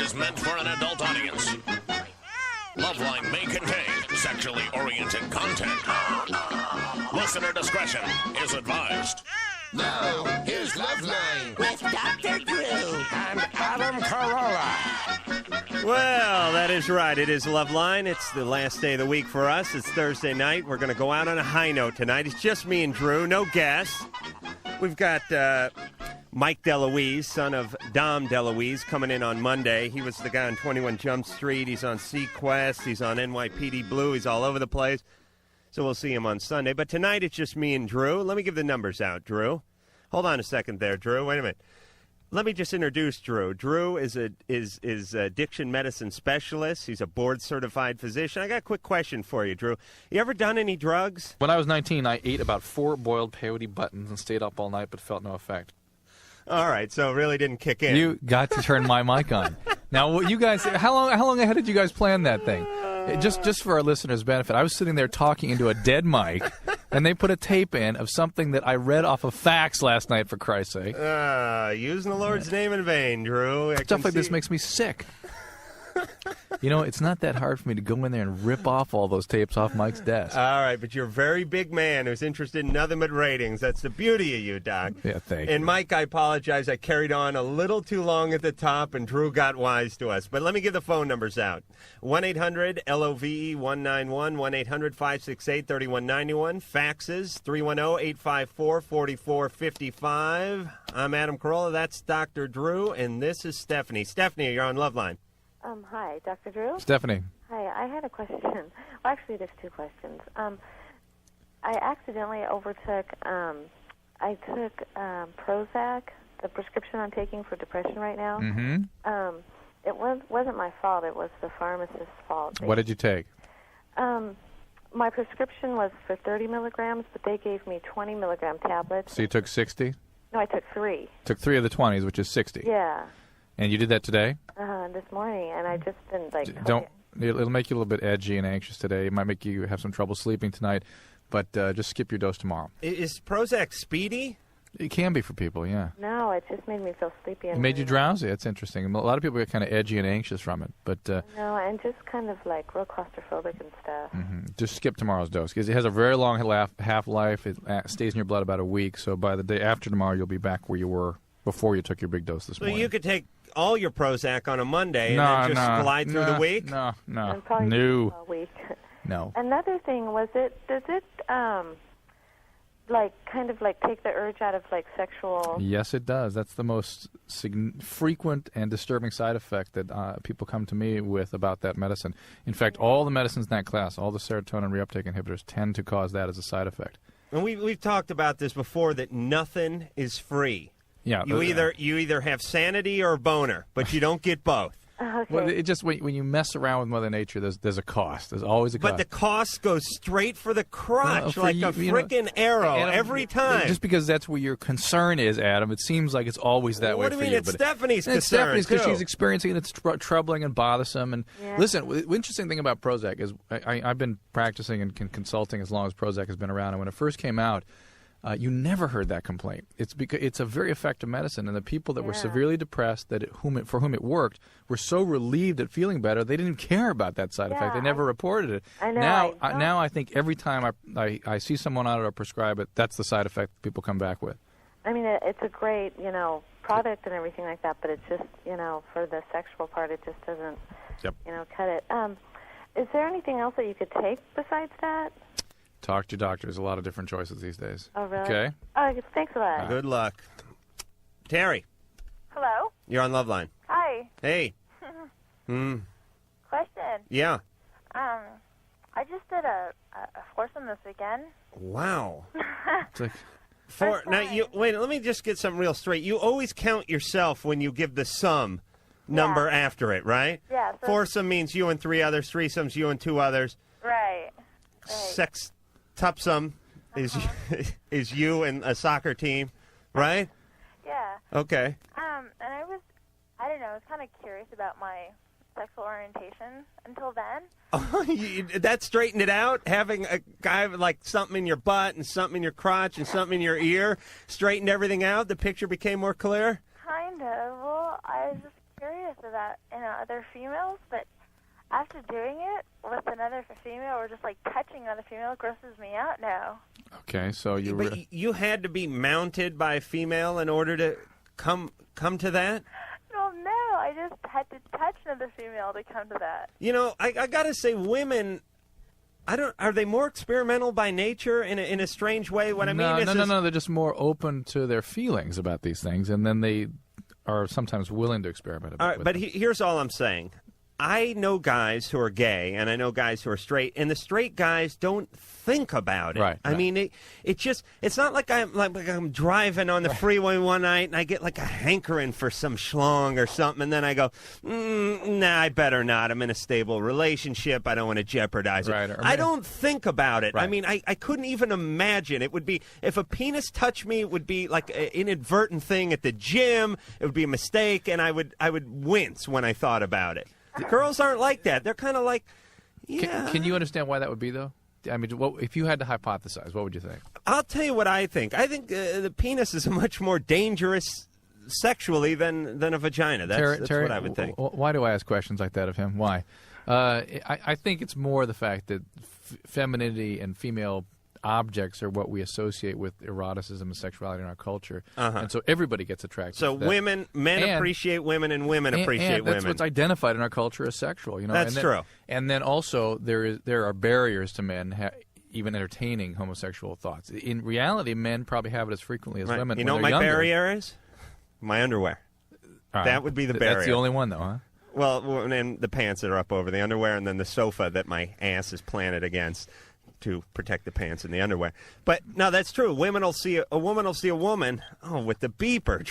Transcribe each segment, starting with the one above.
is meant for an adult audience. Loveline may contain sexually oriented content. Listener discretion is advised. Now, here's Loveline with Dr. Drew and Adam Carolla. Well, that is right. It is Loveline. It's the last day of the week for us. It's Thursday night. We're going to go out on a high note tonight. It's just me and Drew. No guests. We've got Mike DeLuise, son of Dom DeLuise, coming in on Monday. He was the guy on 21 Jump Street. He's on Sequest. He's on NYPD Blue. He's all over the place. So we'll see him on Sunday. But tonight it's just me and Drew. Let me give the numbers out, Drew. Hold on a second there, Drew. Wait a minute. Let me just introduce Drew. Drew is a addiction medicine specialist. He's a board-certified physician. I got a quick question for you, Drew. You ever done any drugs? When I was 19, I ate about 4 boiled peyote buttons and stayed up all night but felt no effect. All right, so it really didn't kick in. You got to turn my mic on. Now, you guys, how long ahead did you guys plan that thing? Just for our listeners' benefit, I was sitting there talking into a dead mic, and they put a tape in of something that I read off of fax last night, for Christ's sake. Using the Lord's name in vain, Drew. Stuff like this makes me sick. You know, it's not that hard for me to go in there and rip off all those tapes off Mike's desk. All right, but you're a very big man who's interested in nothing but ratings. That's the beauty of you, Doc. Yeah, thank you. And Mike, I apologize. I carried on a little too long at the top, and Drew got wise to us. But let me give the phone numbers out. 1-800-LOVE-191, 1-800-568-3191. Faxes, 310-854-4455. I'm Adam Carolla. That's Dr. Drew, and this is Stephanie. Stephanie, you're on Loveline. Hi, Dr. Drew? Stephanie. Hi, I had a question. Well, actually, there's 2 questions. I accidentally overtook, I took Prozac, the prescription I'm taking for depression right now. Mm-hmm. It wasn't my fault. It was the pharmacist's fault. What did you take? My prescription was for 30 milligrams, but they gave me 20 milligram tablets. So you took 60? No, I took 3. Took 3 of the 20s, which is 60. Yeah. And you did that today? This morning, and I just didn't like. It'll make you a little bit edgy and anxious today. It might make you have some trouble sleeping tonight, but just skip your dose tomorrow. Is Prozac speedy? It can be for people, yeah. No, it just made me feel sleepy. It made you drowsy. That's interesting. A lot of people get kind of edgy and anxious from it, but no, and just kind of like real claustrophobic and stuff. Just skip tomorrow's dose because it has a very long half-life. It stays in your blood about a week, so by the day after tomorrow, you'll be back where you were before you took your big dose this morning. So you could take all your Prozac on a Monday and then just glide through the week? No. A week. No. Another thing does it kind of take the urge out of sexual? Yes, it does. That's the most frequent and disturbing side effect that people come to me with about that medicine. In fact, all the medicines in that class, all the serotonin reuptake inhibitors, tend to cause that as a side effect. And we've talked about this before, that nothing is free. Yeah, you either have sanity or a boner, but you don't get both. Okay. Well, it just when you mess around with Mother Nature, there's a cost. There's always a cost. But the cost goes straight for the crotch, like a freaking arrow every time. Just because that's where your concern is, Adam, it seems like it's always that way for you. What do you mean? It's Stephanie's concern, Stephanie's because too. she's experiencing it. It's troubling and bothersome. And listen, the interesting thing about Prozac is I've been practicing and consulting as long as Prozac has been around. And when it first came out, you never heard that complaint. It's because it's a very effective medicine, and the people that were severely depressed, for whom it worked, were so relieved at feeling better they didn't care about that side effect. They never reported it. I know. Now I think every time I see someone on it or prescribe it, that's the side effect people come back with. I mean, it's a great product and everything like that, but it's just for the sexual part, it just doesn't cut it. Is there anything else that you could take besides that? Talk to your doctor. There's a lot of different choices these days. Oh, really? Okay. Oh, thanks a lot. Good luck. Terry. Hello? You're on Loveline. Hi. Hey. Question. Yeah. I just did a foursome this weekend. Wow. It's like, Now, wait, let me just get something real straight. You always count yourself when you give the sum number after it, right? Yeah. So Foursome means you and 3 others. Threesome's you and 2 others. Right. Sextupsome is you and a soccer team, right? Yeah. Okay. And I was kind of curious about my sexual orientation until then. Oh, that straightened it out? Having a guy with like something in your butt and something in your crotch and something in your ear straightened everything out? The picture became more clear? Kind of. Well, I was just curious that, other females, but after doing it with another female or just like touching another female grosses me out now. Okay, so you had to be mounted by a female in order to come to that? Well, no, I just had to touch another female to come to that. I got to say, women, are they more experimental by nature in a strange way? What I mean is... No, they're just more open to their feelings about these things, and then they are sometimes willing to experiment a bit. All right, with but them. here's all I'm saying. I know guys who are gay, and I know guys who are straight, and the straight guys don't think about it. Right. I mean, it's not like I'm driving on the freeway one night and I get like a hankering for some schlong or something, and then I go, nah, I better not. I'm in a stable relationship. I don't want to jeopardize it. Right. I don't think about it. Right. I mean, I couldn't even imagine. It would be, if a penis touched me, it would be like an inadvertent thing at the gym. It would be a mistake, and I would wince when I thought about it. Girls aren't like that. They're kind of like, yeah. Can you understand why that would be, though? I mean, if you had to hypothesize, what would you think? I'll tell you what I think. I think the penis is much more dangerous sexually than a vagina. That's Terry, what I would think. Why do I ask questions like that of him? Why? I think it's more the fact that femininity and female objects are what we associate with eroticism and sexuality in our culture, and so everybody gets attracted. So to that. men appreciate women, and women appreciate and women. that's what's identified in our culture as sexual. That's true. And then also there are barriers to men even entertaining homosexual thoughts. In reality, men probably have it as frequently as women. You know what my barrier is? My underwear. Right. That would be the barrier. That's the only one, though, huh? Well, and then the pants that are up over the underwear, and then the sofa that my ass is planted against to protect the pants and the underwear. But no, that's true. Women will see a woman will see a woman. Oh, with the beeper.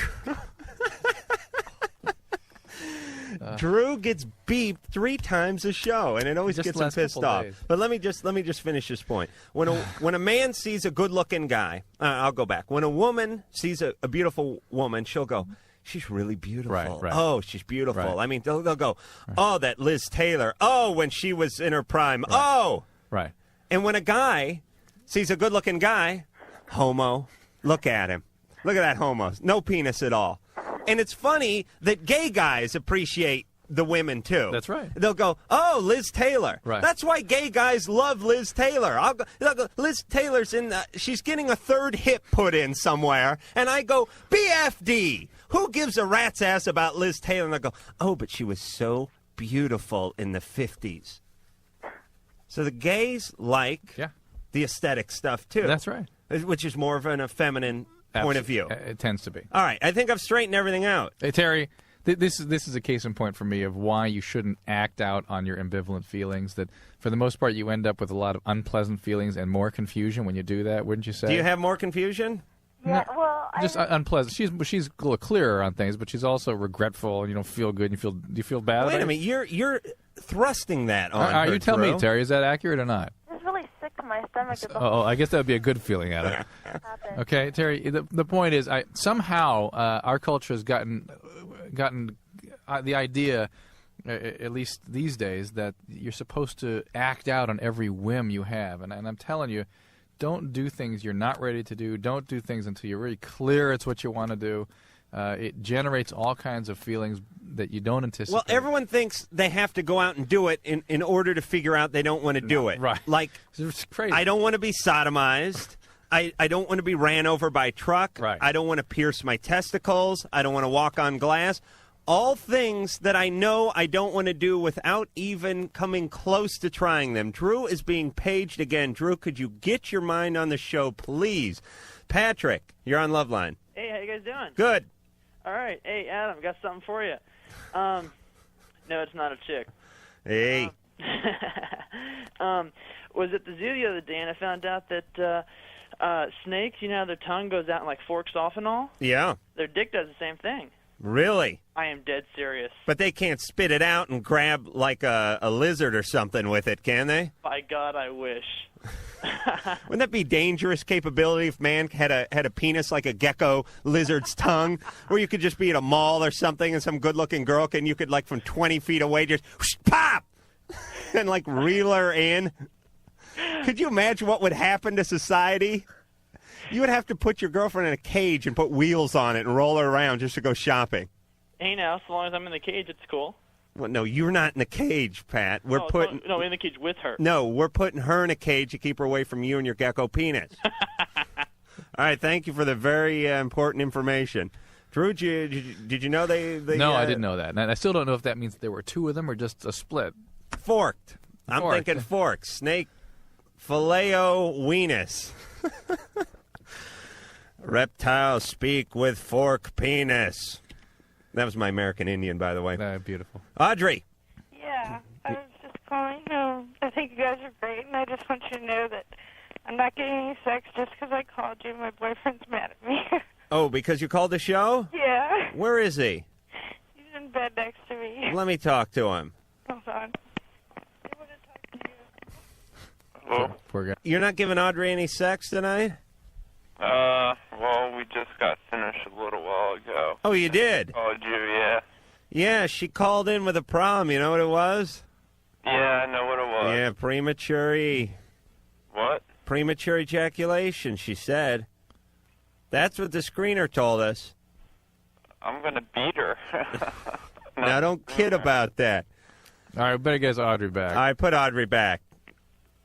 Drew gets beeped 3 times a show, and it always Just gets the him last pissed couple off. days. But let me just finish this point. When a man sees a good-looking guy, I'll go back. When a woman sees a beautiful woman, she'll go, she's really beautiful. Right. Oh, she's beautiful. Right. I mean, they'll go, oh, that Liz Taylor. Oh, when she was in her prime. Right. Oh. Right. And when a guy sees a good-looking guy, homo, look at him. Look at that homo. No penis at all. And it's funny that gay guys appreciate the women, too. That's right. They'll go, oh, Liz Taylor. Right. That's why gay guys love Liz Taylor. They'll go, Liz Taylor's she's getting a third hip put in somewhere. And I go, BFD. Who gives a rat's ass about Liz Taylor? And I go, oh, but she was so beautiful in the 50s. So the gays like the aesthetic stuff, too. That's right. Which is more of a feminine point of view. It tends to be. All right. I think I've straightened everything out. Hey, Terry, this is a case in point for me of why you shouldn't act out on your ambivalent feelings, that for the most part you end up with a lot of unpleasant feelings and more confusion when you do that, wouldn't you say? Do you have more confusion? Yeah, well, just unpleasant. She's a little clearer on things, but she's also regretful, and you don't feel good. And do you feel bad? Wait a minute, you're thrusting that on her, you tell Drew. me, Terry, is that accurate or not? it's really sick to my stomach. Oh, I guess that would be a good feeling out of it. Okay, Terry. The point is, somehow our culture has gotten the idea, at least these days, that you're supposed to act out on every whim you have, and I'm telling you. Don't do things you're not ready to do. Don't do things until you're really clear it's what you want to do. It generates all kinds of feelings that you don't anticipate. Well, everyone thinks they have to go out and do it in order to figure out they don't want to do it. Right. Like, it's crazy. I don't want to be sodomized. I don't want to be ran over by a truck. Right. I don't want to pierce my testicles. I don't want to walk on glass. All things that I know I don't want to do without even coming close to trying them. Drew is being paged again. Drew, could you get your mind on the show, please? Patrick, you're on Loveline. Hey, how you guys doing? Good. All right. Hey, Adam, got something for you. No, it's not a chick. Hey. Was at the zoo the other day, and I found out that snakes, you know how their tongue goes out and like forks off and all? Yeah. Their dick does the same thing. Really? I am dead serious. But they can't spit it out and grab like a lizard or something with it, can they? By God, I wish. Wouldn't that be dangerous capability if man had a penis like a gecko lizard's tongue, where you could just be at a mall or something and some good-looking girl you could like from 20 feet away just whoosh, pop and like reel her in? Could you imagine what would happen to society? You would have to put your girlfriend in a cage and put wheels on it and roll her around just to go shopping. Hey, now, so long as I'm in the cage, it's cool. Well, no, you're not in the cage, Pat. We're putting No, in the cage with her. No, we're putting her in a cage to keep her away from you and your gecko penis. All right, thank you for the very important information. Drew, did you know they No, I didn't know that. And I still don't know if that means there were two of them or just a split. Forked. I'm thinking forked. Snake phileo weenus. Reptiles speak with fork penis. That was my American Indian, by the way. Beautiful. Audrey. Yeah, I was just calling. I think you guys are great, and I just want you to know that I'm not getting any sex just because I called you. My boyfriend's mad at me. Oh, because you called the show? Yeah. Where is he? He's in bed next to me. Let me talk to him. Hold on. I want to talk to you. Hello? Poor guy. You're not giving Audrey any sex tonight? Well, we just got finished a little while ago. Oh, you did? Called you, yeah. Yeah, she called in with a problem. You know what it was? Yeah, I know what it was. Yeah, premature. What? Premature ejaculation, she said. That's what the screener told us. I'm gonna beat her. Now, don't kid about that. All right, better get Audrey back. All right, put Audrey back.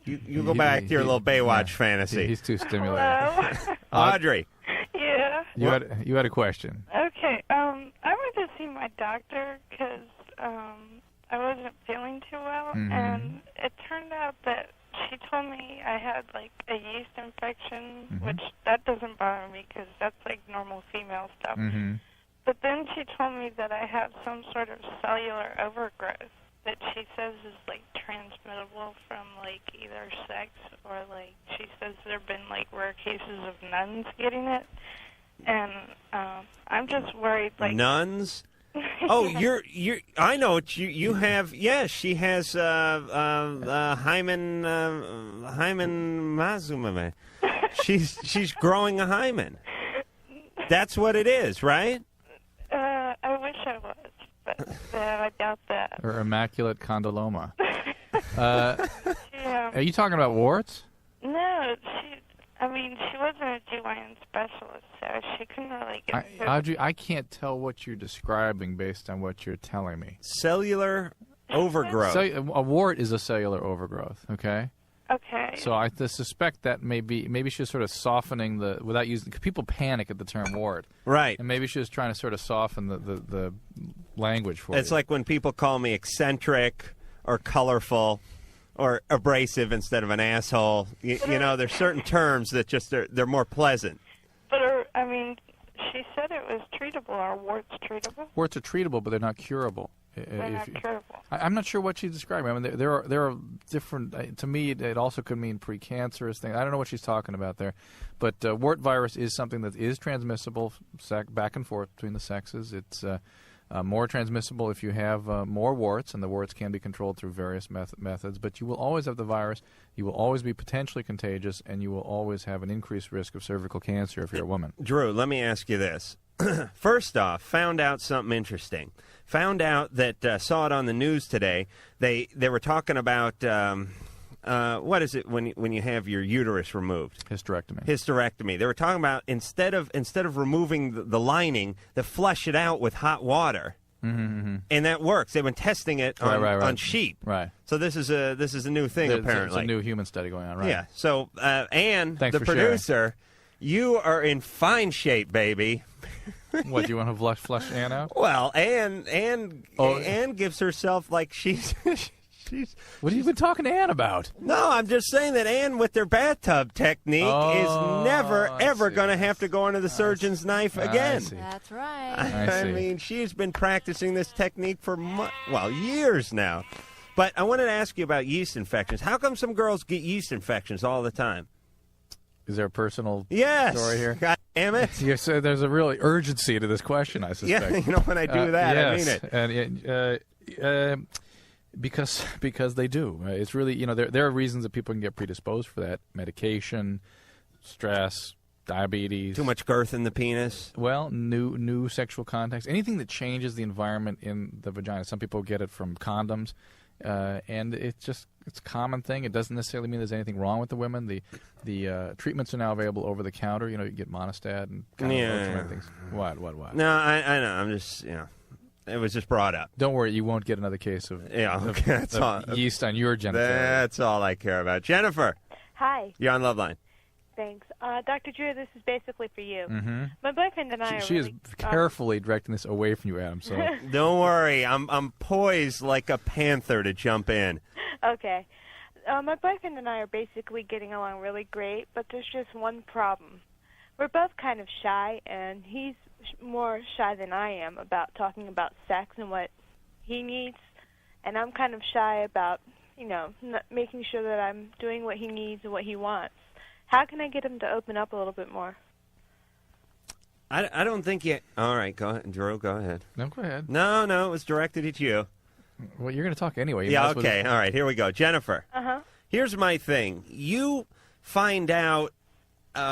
You go back to your little Baywatch fantasy. He's too stimulating. Hello? Audrey. Yeah. You had a question. Okay. I went to see my doctor because I wasn't feeling too well, and it turned out that she told me I had like a yeast infection, which that doesn't bother me because that's like normal female stuff. But then she told me that I have some sort of cellular overgrowth that she says is like transmittable from like either sex or like she says there have been like rare cases of nuns getting it, and I'm just worried like Nuns? Oh, you're. I know what you have. Yes, she has hymen mazumame. She's growing a hymen. That's what it is, right? I wish I was, but I doubt that. Or immaculate condyloma. Yeah. Are you talking about warts? No, she wasn't a GYN specialist, so she couldn't really get it. Audrey, I can't tell what you're describing based on what you're telling me. Cellular overgrowth. A wart is a cellular overgrowth, okay? Okay. So I suspect that maybe she was sort of softening without using, because people panic at the term wart. Right. And maybe she was trying to sort of soften the language for It's you. like when people call me eccentric or colorful or abrasive instead of an asshole. You know, there's certain terms that just they're more pleasant. But she said it was treatable. Are warts treatable? Warts are treatable, but they're not curable. They're not curable. I'm not sure what she's describing. I mean, there are different. To me, it also could mean precancerous things. I don't know what she's talking about there, but wart virus is something that is transmissible back and forth between the sexes. It's more transmissible if you have more warts, and the warts can be controlled through various methods. But you will always have the virus. You will always be potentially contagious, and you will always have an increased risk of cervical cancer if you're a woman. Drew, let me ask you this. First off, found out something interesting. Found out that saw it on the news today. They were talking about what is it when you have your uterus removed? Hysterectomy. Hysterectomy. They were talking about instead of removing the lining, they flush it out with hot water, and that works. They've been testing it on sheep. Right. So this is a new thing apparently. It's a new human study going on. Right. Yeah. So Ann, Thanks the for sharing. producer, you are in fine shape, baby. What, do you want to flush Ann out? Well, Ann gives herself like she's. What have you been talking to Ann about? No, I'm just saying that Ann, with their bathtub technique, is never, ever going to have to go under the surgeon's knife again. That's right. I mean, she's been practicing this technique for, years now. But I wanted to ask you about yeast infections. How come some girls get yeast infections all the time? Is there a personal story here? God damn it. Yes, there's a real urgency to this question, I suspect. Yeah, when I do that, yes. I mean it. And, because they do. It's really, there are reasons that people can get predisposed for that. Medication, stress, diabetes. Too much girth in the penis. Well, new sexual contacts. Anything that changes the environment in the vagina. Some people get it from condoms. And it's a common thing. It doesn't necessarily mean there's anything wrong with the women. The treatments are now available over the counter. You get Monistat and things. What? No, I know. I'm just, It was just brought up. Don't worry, you won't get another case of, that's all. yeast on your genitalia. That's all I care about. Jennifer, Hi. you're on Loveline. Thanks. Dr. Drew, this is basically for you. Mm-hmm. My boyfriend and I are She really, is carefully directing this away from you, Adam. So Don't worry, I'm poised like a panther to jump in. Okay. My boyfriend and I are basically getting along really great, but there's just one problem. We're both kind of shy, and he's more shy than I am about talking about sex and what he needs, and I'm kind of shy about, making sure that I'm doing what he needs and what he wants. How can I get him to open up a little bit more? I don't think you... All right, go ahead. Drew, go ahead. no, go ahead. No, it was directed at you. Well, you're going to talk anyway. You Yeah, might as well okay. All right, here we go. Jennifer, Uh-huh. here's my thing. You find out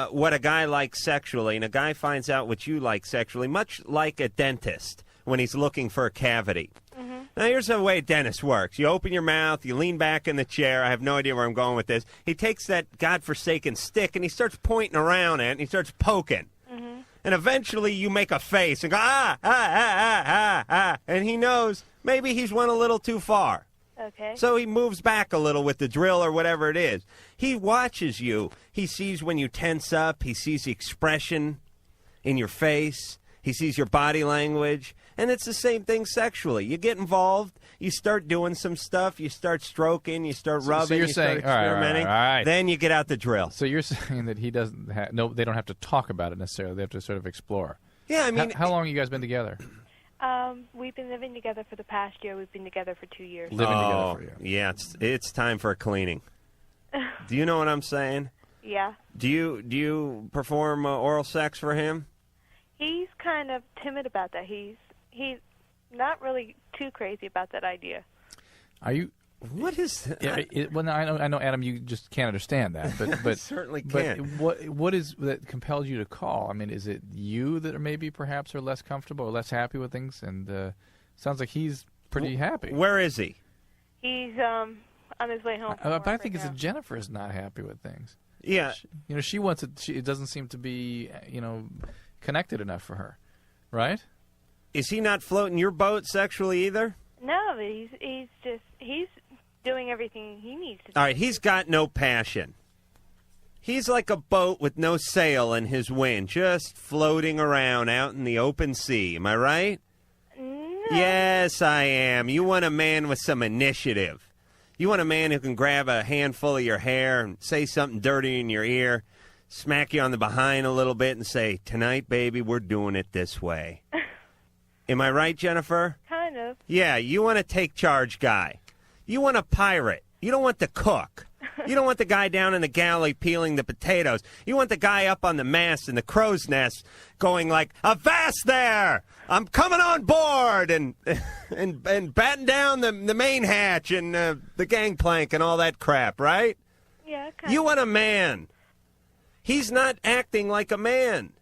what a guy likes sexually, and a guy finds out what you like sexually, much like a dentist when he's looking for a cavity. Mm-hmm. Now, here's the way a dentist works. You open your mouth, you lean back in the chair. I have no idea where I'm going with this. He takes that godforsaken stick, and he starts pointing around it, and he starts poking. Mm-hmm. And eventually you make a face and go, ah, ah, ah, ah, ah, ah. And he knows maybe he's went a little too far. Okay. So he moves back a little with the drill or whatever it is. He watches you. He sees when you tense up. He sees the expression in your face. He sees your body language. And it's the same thing sexually. You get involved. You start doing some stuff. You start stroking. You start rubbing. So you're you saying, start experimenting. all right. Then you get out the drill. So you're saying that he doesn't have... No, they don't have to talk about it necessarily. They have to sort of explore. Yeah, I mean... How long have you guys been together? We've been living together for the past year. We've been together for 2 years. Living together for you. Yeah, it's time for a cleaning. Do you know what I'm saying? Yeah. Do you perform oral sex for him? He's kind of timid about that. He's not really too crazy about that idea. Are you... What is that? Yeah, well, no, I know, Adam, you just can't understand that. But certainly but can't. What is that compels you to call? I mean, is it you that are maybe perhaps are less comfortable or less happy with things? And sounds like he's pretty happy. Where is he? He's on his way home. But I think it's that Jennifer is not happy with things. Yeah. She wants it. It doesn't seem to be, connected enough for her, right? Is he not floating your boat sexually either? No, but he's doing everything he needs to do. All right, he's got no passion. He's like a boat with no sail in his wind, just floating around out in the open sea. Am I right? No. Yes, I am. You want a man with some initiative. You want a man who can grab a handful of your hair and say something dirty in your ear, smack you on the behind a little bit and say, "Tonight, baby, we're doing it this way." Am I right, Jennifer? Kind of. Yeah, you want a take charge guy. You want a pirate. You don't want the cook. You don't want the guy down in the galley peeling the potatoes. You want the guy up on the mast in the crow's nest going like, "Avast there! I'm coming on board!" and batten down the main hatch and the gangplank and all that crap, right? Yeah, kind You of. want a man. He's not acting like a man.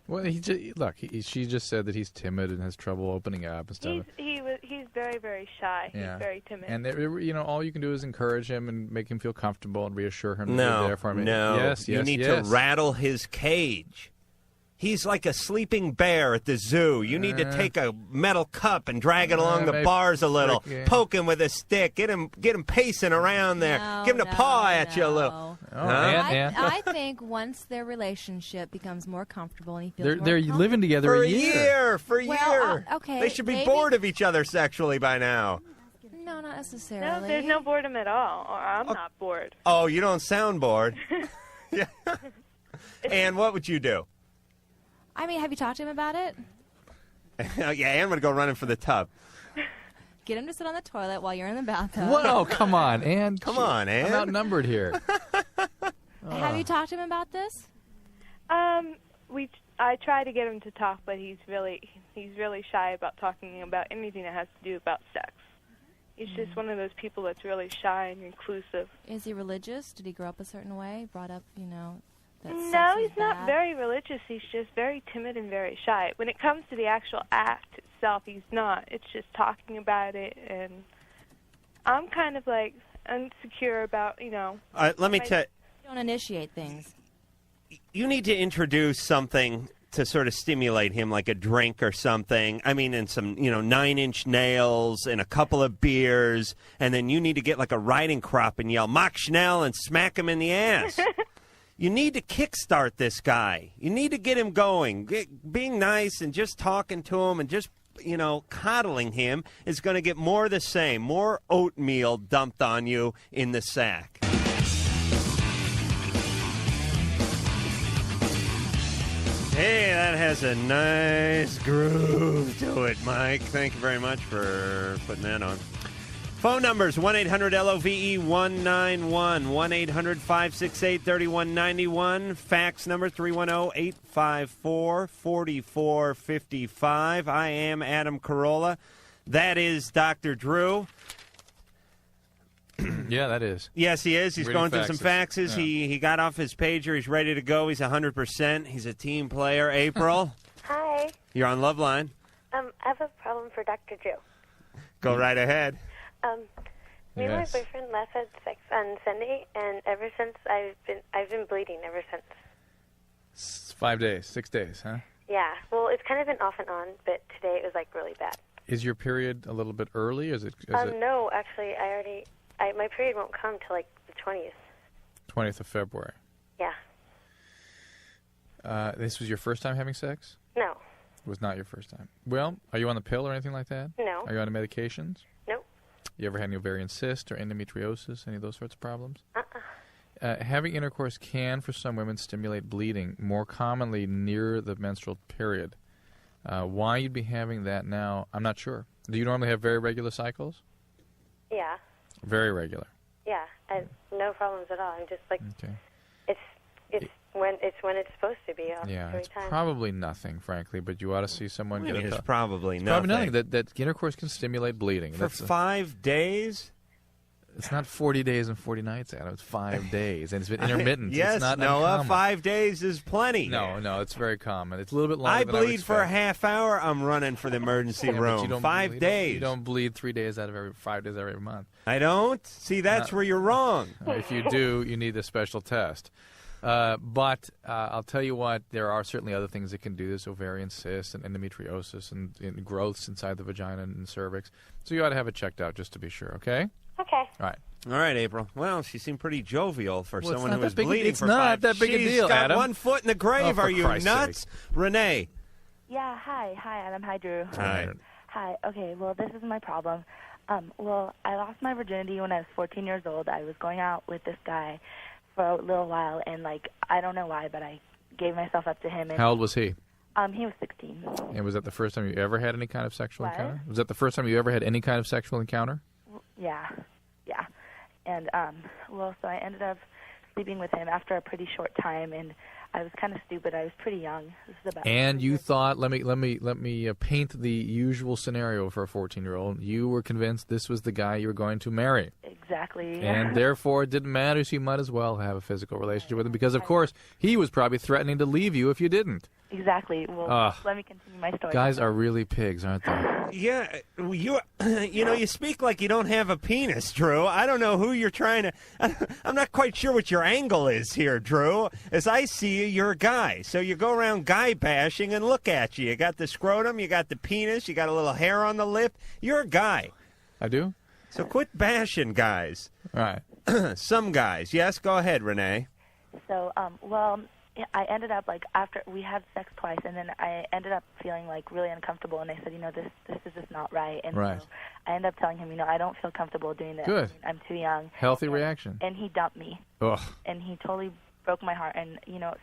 Well, she just said that he's timid and has trouble opening up and stuff. He's very, very shy. Yeah. He's very timid. And all you can do is encourage him and make him feel comfortable and reassure him that you're there for him. No, Yes, you need to rattle his cage. He's like a sleeping bear at the zoo. You need to take a metal cup and drag it along the bars a little, poke him with a stick, get him pacing around there, give him a paw at you a little. I think once their relationship becomes more comfortable and he feels more they're comfortable. living together For a year. For a year. Okay, They should be maybe- bored of each other sexually by now. No, not necessarily. No, there's no boredom at all. Or I'm not bored. Oh, you don't sound bored. Yeah. And what would you do? I mean, have you talked to him about it? Yeah, Ann would go running for the tub. Get him to sit on the toilet while you're in the bathtub. Whoa, come on, Ann. Come on, Ann. I'm outnumbered here. Have you talked to him about this? I try to get him to talk, but he's really shy about talking about anything that has to do about sex. He's just one of those people that's really shy and reclusive. Is he religious? Did he grow up a certain way? Brought up, that No, sex is he's not bad? very religious. He's just very timid and very shy. When it comes to the actual act itself, he's not. It's just talking about it, and I'm kind of like insecure about, Let me tell you. Don't initiate things. You need to introduce something to sort of stimulate him, like a drink or something. I mean, and some 9-inch nails and a couple of beers, and then you need to get like a riding crop and yell "Mach Schnell" and smack him in the ass. You need to kickstart this guy. You need to get him going. Being nice and just talking to him and just, coddling him is going to get more of the same, more oatmeal dumped on you in the sack. Hey, that has a nice groove to it, Mike. Thank you very much for putting that on. Phone numbers, 1-800-LOVE-191, 1-800-568-3191. Fax number, 310-854-4455. I am Adam Carolla. That is Dr. Drew. Yeah, that is. Yes, he is. He's going through some faxes. Yeah. He got off his pager. He's ready to go. He's 100%. He's a team player. April. Hi. You're on Loveline. I have a problem for Dr. Drew. Go right ahead. Me and my boyfriend last had sex on Sunday, and ever since I've been bleeding ever since. 5 days, 6 days, huh? Yeah. Well, it's kind of been off and on, but today it was like really bad. Is your period a little bit early? Is it? No, actually, my period won't come till like the 20th. 20th of February. Yeah. This was your first time having sex? No. It was not your first time. Well, are you on the pill or anything like that? No. Are you on medications? Nope. You ever had any ovarian cyst or endometriosis, any of those sorts of problems? Having intercourse can, for some women, stimulate bleeding, more commonly near the menstrual period. Why you'd be having that now, I'm not sure. Do you normally have very regular cycles? Yeah. Very regular. Yeah. No problems at all. I'm just like, okay. It's when it's supposed to be. Yeah, every it's time. probably nothing, frankly, but you ought to see someone get It's it. probably Probably nothing. That intercourse can stimulate bleeding. For 5 days? It's not 40 days and 40 nights, Adam. It's 5 days, and it's been intermittent. Yes, it's not Noah, uncommon. 5 days is plenty. No, it's very common. It's a little bit longer I than I would bleed for a expect. half hour, I'm running for the emergency Yeah, but room. you don't 5 bleed- days. You don't bleed 3 days out of every 5 days every month. I don't? See, that's where you're wrong. If you do, you need a special test. But I'll tell you what, there are certainly other things that can do this: ovarian cysts and endometriosis and growths inside the vagina and cervix. So you ought to have it checked out just to be sure, okay? Okay. All right. All right, April. Well, she seemed pretty jovial for Well, it's someone not who that was big a- bleeding it's for not 5. that big a She's deal, got Adam. one foot in the grave. Oh, for Are you Christ's nuts? Renee. Yeah, hi, Adam. Hi, Drew. Hi. Hi. Okay, well, this is my problem. Well, I lost my virginity when I was 14 years old. I was going out with this guy for a little while, and, I don't know why, but I gave myself up to him. And, How old was he? He was 16. And was that the first time you ever had any kind of sexual What? encounter? Was that the first time you ever had any kind of sexual encounter? Yeah. And, so I ended up sleeping with him after a pretty short time, and I was kind of stupid. I was pretty young. This is about. And you thought, let me paint the usual scenario for a 14-year-old. You were convinced this was the guy you were going to marry. Exactly. And therefore, it didn't matter, so you might as well have a physical relationship with him because, of course, he was probably threatening to leave you if you didn't. Exactly. Well, let me continue my story. Guys are really pigs, aren't they? Yeah, you speak like you don't have a penis, Drew. I don't know who you're trying to. I'm not quite sure what your angle is here, Drew. As I see you, you're a guy, so you go around guy bashing and look at you. You got the scrotum, you got the penis, you got a little hair on the lip. You're a guy. I do. So quit bashing guys. All right. Some guys. Yes, go ahead, Renee. So, I ended up after we had sex twice, and then I ended up feeling really uncomfortable, and I said, this is just not right. And right. So I ended up telling him, I don't feel comfortable doing this. Good. I'm too young. Healthy reaction. And he dumped me. Ugh. And he totally broke my heart. And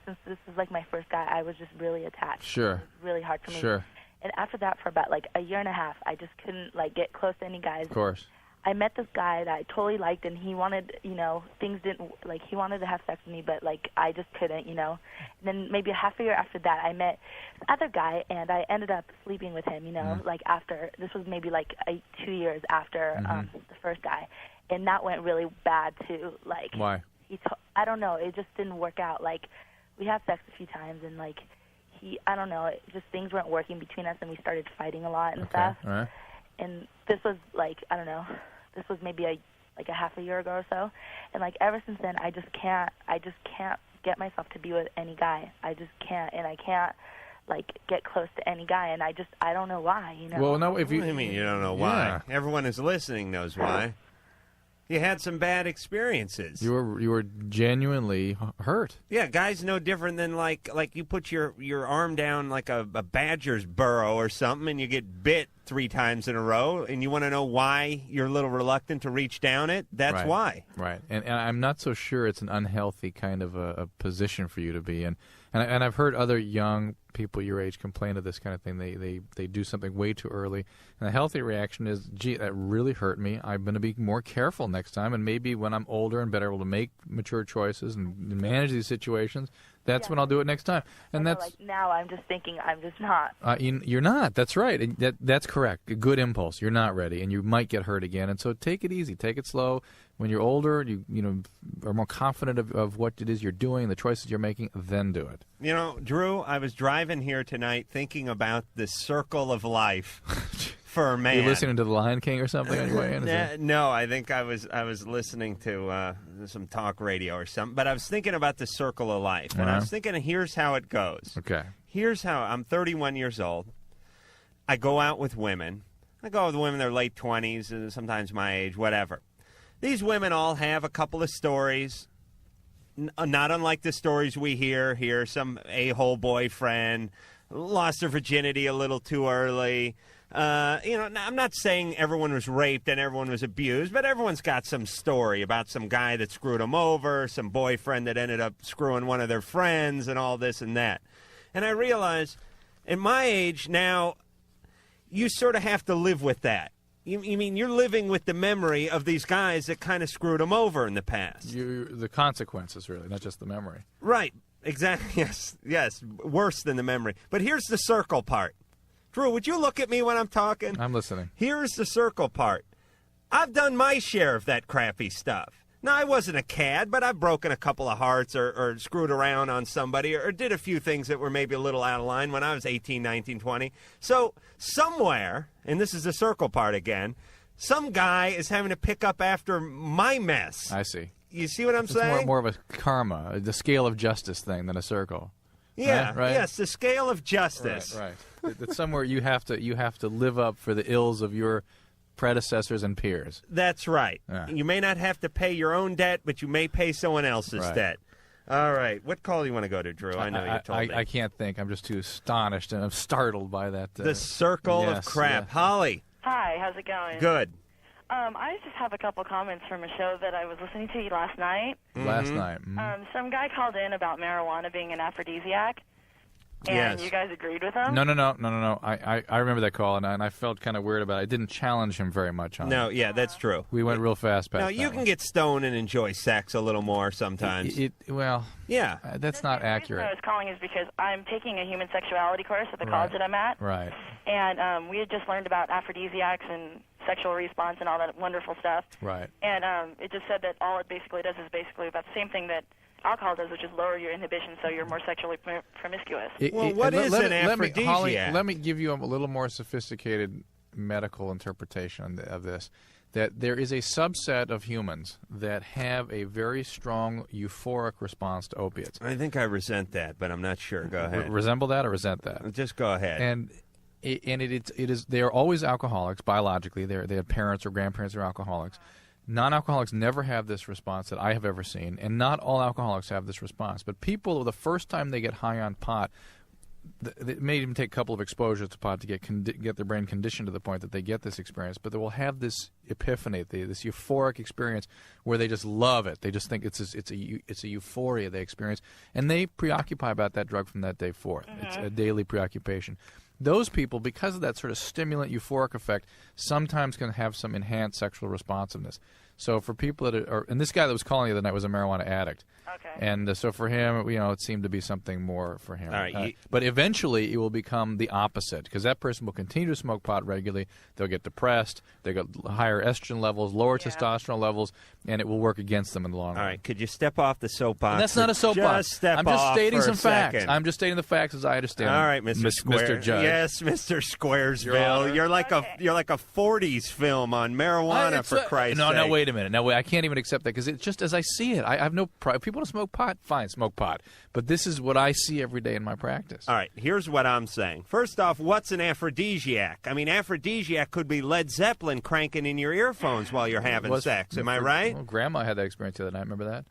since this is my first guy, I was just really attached. Sure. It was really hard for me. Sure. And after that, for about a year and a half, I just couldn't get close to any guys. Of course. I met this guy that I totally liked, and he wanted, things didn't, he wanted to have sex with me, but, I just couldn't, And then maybe a half a year after that, I met this other guy, and I ended up sleeping with him, after, this was maybe, 2 years after the first guy. And that went really bad, too. Why? I don't know, it just didn't work out. We had sex a few times, and, I don't know, just things weren't working between us, and we started fighting a lot and stuff. All right. And this was, I don't know, this was maybe a half a year ago or so, and ever since then I just can't get myself to be with any guy. I just can't, and I can't like get close to any guy, and I don't know why, you know. Well, no, if you... What do you mean you don't know why? Yeah. Everyone who's listening knows why. You had some bad experiences. You were genuinely hurt. Yeah, guy's no different than like you put your arm down like a badger's burrow or something, and you get bit 3 times in a row, and you want to know why you're a little reluctant to reach down it. That's why. Right, and I'm not so sure it's an unhealthy kind of a position for you to be in. And I've heard other young people your age complain of this kind of thing. They do something way too early. And the healthy reaction is, gee, that really hurt me. I'm going to be more careful next time. And maybe when I'm older and better able to make mature choices and manage these situations, that's when I'll do it next time. And that's like now I'm just thinking I'm just not. You're not. That's right. And that's correct. A good impulse. You're not ready, and you might get hurt again. And so take it easy. Take it slow. When you're older, you are more confident of what it is you're doing, the choices you're making, then do it. You know, Drew, I was driving here tonight thinking about the circle of life for a man. You listening to The Lion King or something on your way in? No, I think I was listening to some talk radio or something. But I was thinking about the circle of life, and I was thinking, here's how it goes. Okay. Here's how. I'm 31 years old. I go out with women. I go with women in their late 20s, and sometimes my age, whatever. These women all have a couple of stories, not unlike the stories we hear here. Some a-hole boyfriend, lost their virginity a little too early. I'm not saying everyone was raped and everyone was abused, but everyone's got some story about some guy that screwed them over, some boyfriend that ended up screwing one of their friends, and all this and that. And I realize, at my age now, you sort of have to live with that. You mean you're living with the memory of these guys that kind of screwed them over in the past? The consequences, really, not just the memory. Right. Exactly. Yes. Worse than the memory. But here's the circle part. Drew, would you look at me when I'm talking? I'm listening. Here's the circle part. I've done my share of that crappy stuff. Now, I wasn't a cad, but I've broken a couple of hearts or screwed around on somebody or did a few things that were maybe a little out of line when I was 18, 19, 20. So somewhere, and this is the circle part again, some guy is having to pick up after my mess. I see. You see what I'm saying? It's more of a karma, the scale of justice thing than a circle. Yeah, right? Yes, the scale of justice. Right. That somewhere you have to live up for the ills of your predecessors and peers. That's right. Yeah. You may not have to pay your own debt, but you may pay someone else's debt. All right. What call do you want to go to, Drew? I know you told me. I can't think. I'm just too astonished and I'm startled by that. The circle of crap. Yeah. Holly. Hi, how's it going? Good. I just have a couple comments from a show that I was listening to last night. Last night. Mm-hmm. Some guy called in about marijuana being an aphrodisiac. And you guys agreed with him? No. I remember that call, and I felt kind of weird about it. I didn't challenge him very much on it. No, yeah, that's true. We went real fast past No, you that can get stoned and enjoy sex a little more sometimes. Yeah. That's not accurate. The reason I was calling is because I'm taking a human sexuality course at the college that I'm at. Right. And we had just learned about aphrodisiacs and sexual response and all that wonderful stuff. Right. And it just said that all it basically does is basically about the same thing that alcohol does, which is lower your inhibition, so you're more sexually promiscuous. What is an aphrodisiac? Holly, let me give you a little more sophisticated medical interpretation of this. That there is a subset of humans that have a very strong euphoric response to opiates. I think I resent that, but I'm not sure. Go ahead. Resemble that or resent that? Just go ahead. And it is they are always alcoholics biologically. They have parents or grandparents who are alcoholics. Non-alcoholics never have this response that I have ever seen, and not all alcoholics have this response. But people, the first time they get high on pot, it may even take a couple of exposures to pot to get their brain conditioned to the point that they get this experience. But they will have this epiphany, this euphoric experience where they just love it. They just think it's a euphoria they experience, and they preoccupy about that drug from that day forth. Mm-hmm. It's a daily preoccupation. Those people, because of that sort of stimulant euphoric effect, sometimes can have some enhanced sexual responsiveness. So for people that are, and this guy that was calling the other night was a marijuana addict. Okay. And so for him, it seemed to be something more for him. All right. But eventually it will become the opposite, because that person will continue to smoke pot regularly. They'll get depressed. They'll get higher estrogen levels, lower testosterone levels, and it will work against them in the long run. All right. Could you step off the soapbox? And that's not a soapbox. I'm just stating some facts. I'm just stating the facts as I understand them. All right, Mr. Judge. Yes, Mr. Squaresville. You're like a 40s film on marijuana, for Christ's sake. No, wait a minute. No, I can't even accept that, because it's just as I see it. I have no people want to smoke pot? Fine, smoke pot. But this is what I see every day in my practice. All right, here's what I'm saying. First off, what's an aphrodisiac? I mean, aphrodisiac could be Led Zeppelin cranking in your earphones while you're having sex. Am I right? Well, Grandma had that experience the other night. Remember that?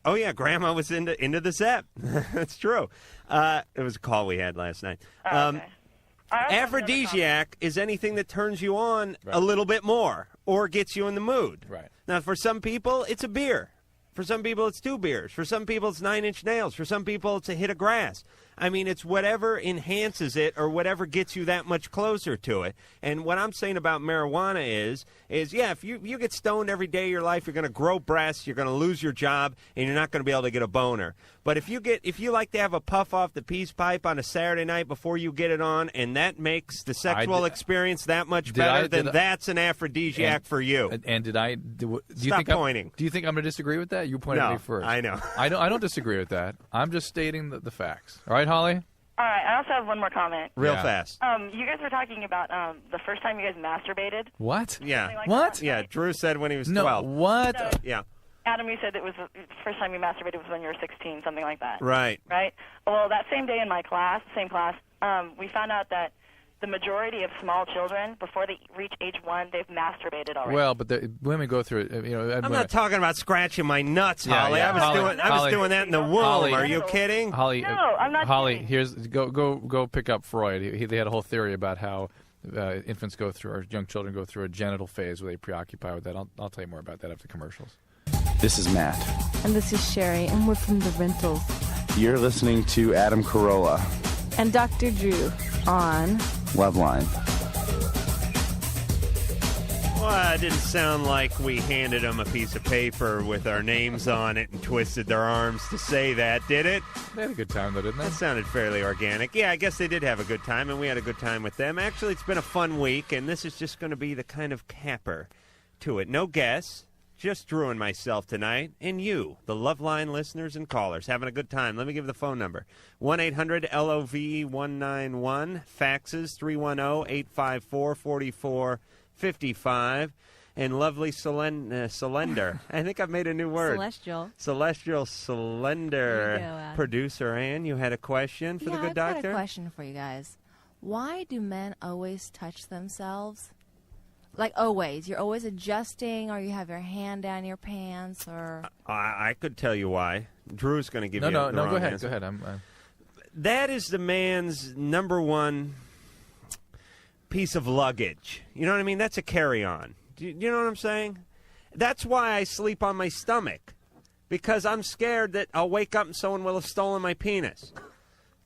Oh, yeah, Grandma was into the Zepp. That's true. It was a call we had last night. Okay. Aphrodisiac is anything that turns you on a little bit more or gets you in the mood. Right. Now, for some people, it's a beer. For some people, it's 2 beers. For some people, it's 9 Inch Nails. For some people, it's a hit of grass. I mean, it's whatever enhances it or whatever gets you that much closer to it. And what I'm saying about marijuana is yeah, if you get stoned every day of your life, you're going to grow breasts, you're going to lose your job, and you're not going to be able to get a boner. But if you like to have a puff off the peace pipe on a Saturday night before you get it on, and that makes the sexual experience that much better, then that's an aphrodisiac for you. And do you Stop think pointing. Do you think I'm going to disagree with that? You pointed at me first. I know. I don't disagree with that. I'm just stating the facts. All right, Holly? All right, I also have one more comment. Real fast. You guys were talking about the first time you guys masturbated. What? Yeah. Like what? that? Yeah, Drew said when he was 12. What? So, yeah. Adam, you said it was the first time you masturbated was when you were 16, something like that. Right. Right? Well, that same day in my class, we found out that the majority of small children, before they reach age 1, they've masturbated already. Well, but women go through it. I'm not talking about scratching my nuts, Holly. Yeah. I was doing that in the womb. Holly, Are you kidding? Holly, No, I'm not Holly, kidding. go pick up Freud. They had a whole theory about how infants go through, or young children go through a genital phase where they preoccupy with that. I'll tell you more about that after commercials. This is Matt. And this is Sherry, and we're from the Rentals. You're listening to Adam Carolla And Dr. Drew on Loveline. Well, it didn't sound like we handed them a piece of paper with our names on it and twisted their arms to say that, did it? They had a good time, though, didn't they? That sounded fairly organic. Yeah, I guess they did have a good time, and we had a good time with them. Actually, it's been a fun week, and this is just going to be the kind of capper to it. No guests, just Drew and myself tonight, and you, the Loveline listeners and callers, having a good time. Let me give the phone number. 1-800-LOVE-191. Faxes 310-854-4455. And lovely Celender. I think I've made a new word. Celestial Celender. Producer Ann, you had a question for the good doctor? I've got a question for you guys. Why do men always touch themselves? Like always. You're always adjusting, or you have your hand down your pants, or... I could tell you why. Drew's going to give you the wrong go ahead. answer. Go ahead. That is the man's number one piece of luggage. You know what I mean? That's a carry-on. Do you know what I'm saying? That's why I sleep on my stomach, because I'm scared that I'll wake up and someone will have stolen my penis.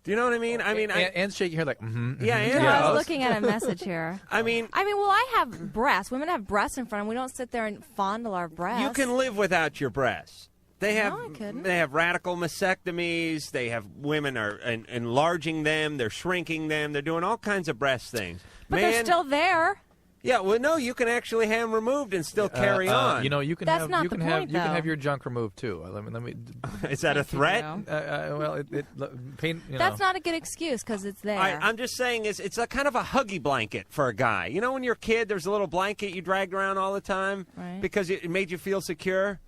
Do you know what I mean? Anne's shaking her like, Yeah, Anne I was looking at a message here. I mean, well, I have breasts. Women have breasts in front of them. We don't sit there and fondle our breasts. you can live without your breasts. They have No, I couldn't. They have radical mastectomies. They have women are enlarging them. They're shrinking them. They're doing all kinds of breast things. But they're still there. Yeah, well, no, you can actually have them removed and still carry on. You can That's have not you the can point, have you can though. have your junk removed too. Let me. Is that a threat? Well, pain. That's not a good excuse because it's there. I'm just saying it's a kind of a huggy blanket for a guy. You know, when you're a kid, there's a little blanket you dragged around all the time because it made you feel secure.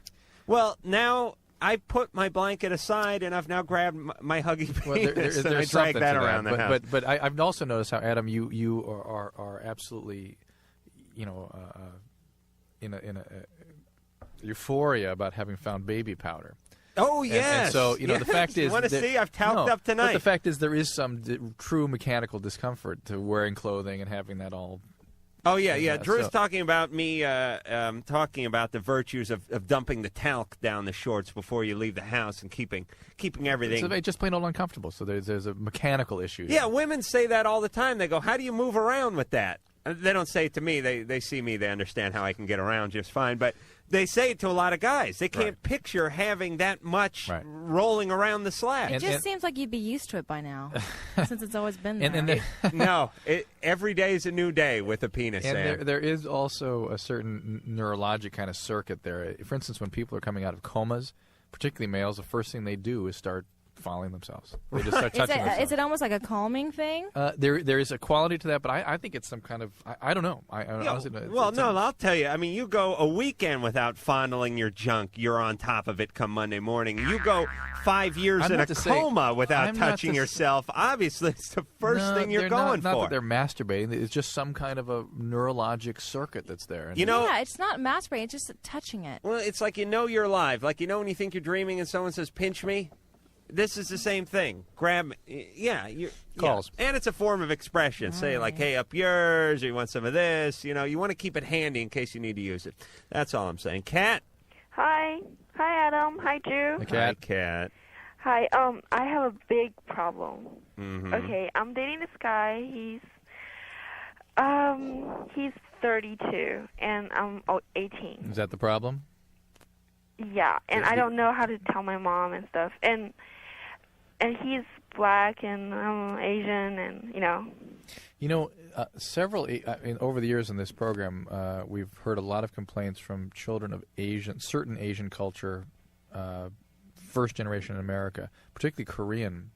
Well, now I put my blanket aside, and I've now grabbed my huggy penis, and I drag that around the house. But I've also noticed how, Adam, you are absolutely, in a euphoria about having found baby powder. Oh, yes. And so, the fact is... You want to see? I've talked up tonight. But the fact is there is some true mechanical discomfort to wearing clothing and having that all... Oh, yeah. Drew's talking about me talking about the virtues of dumping the talc down the shorts before you leave the house and keeping everything... So just plain old uncomfortable. So there's a mechanical issue. Yeah, women say that all the time. They go, how do you move around with that? They don't say it to me. They see me. They understand how I can get around just fine. But they say it to a lot of guys. They can't picture having that much rolling around the slab. It just seems like you'd be used to it by now, since it's always been there. No, every day is a new day with a penis. And there is also a certain neurologic kind of circuit there. For instance, when people are coming out of comas, particularly males, the first thing they do is start fondling themselves. They just start touching themselves. Is it almost like a calming thing? There is a quality to that, but I think it's some kind of I don't know. I honestly don't. Well, no, I'll tell you. I mean, you go a weekend without fondling your junk, you're on top of it come Monday morning. You go 5 years in a coma without touching yourself. Obviously, it's the first thing you're going for. Not that they're masturbating. It's just some kind of a neurologic circuit that's there. Yeah, it's not masturbating. It's just touching it. Well, it's like you're alive. Like when you think you're dreaming and someone says, "Pinch me." This is the same thing. Grab me. Yeah. Calls. Yeah. And it's a form of expression. Say like, hey, up yours, or you want some of this. You want to keep it handy in case you need to use it. That's all I'm saying. Kat? Hi. Hi, Adam. Hi, Drew. Hi, Kat. Hi. I have a big problem. Mm-hmm. Okay, I'm dating this guy. He's 32, and I'm 18. Is that the problem? Yeah, and I don't know how to tell my mom and stuff. And he's black, and I'm Asian, and several. Over the years in this program, we've heard a lot of complaints from children of certain Asian culture, first generation in America, particularly Korean.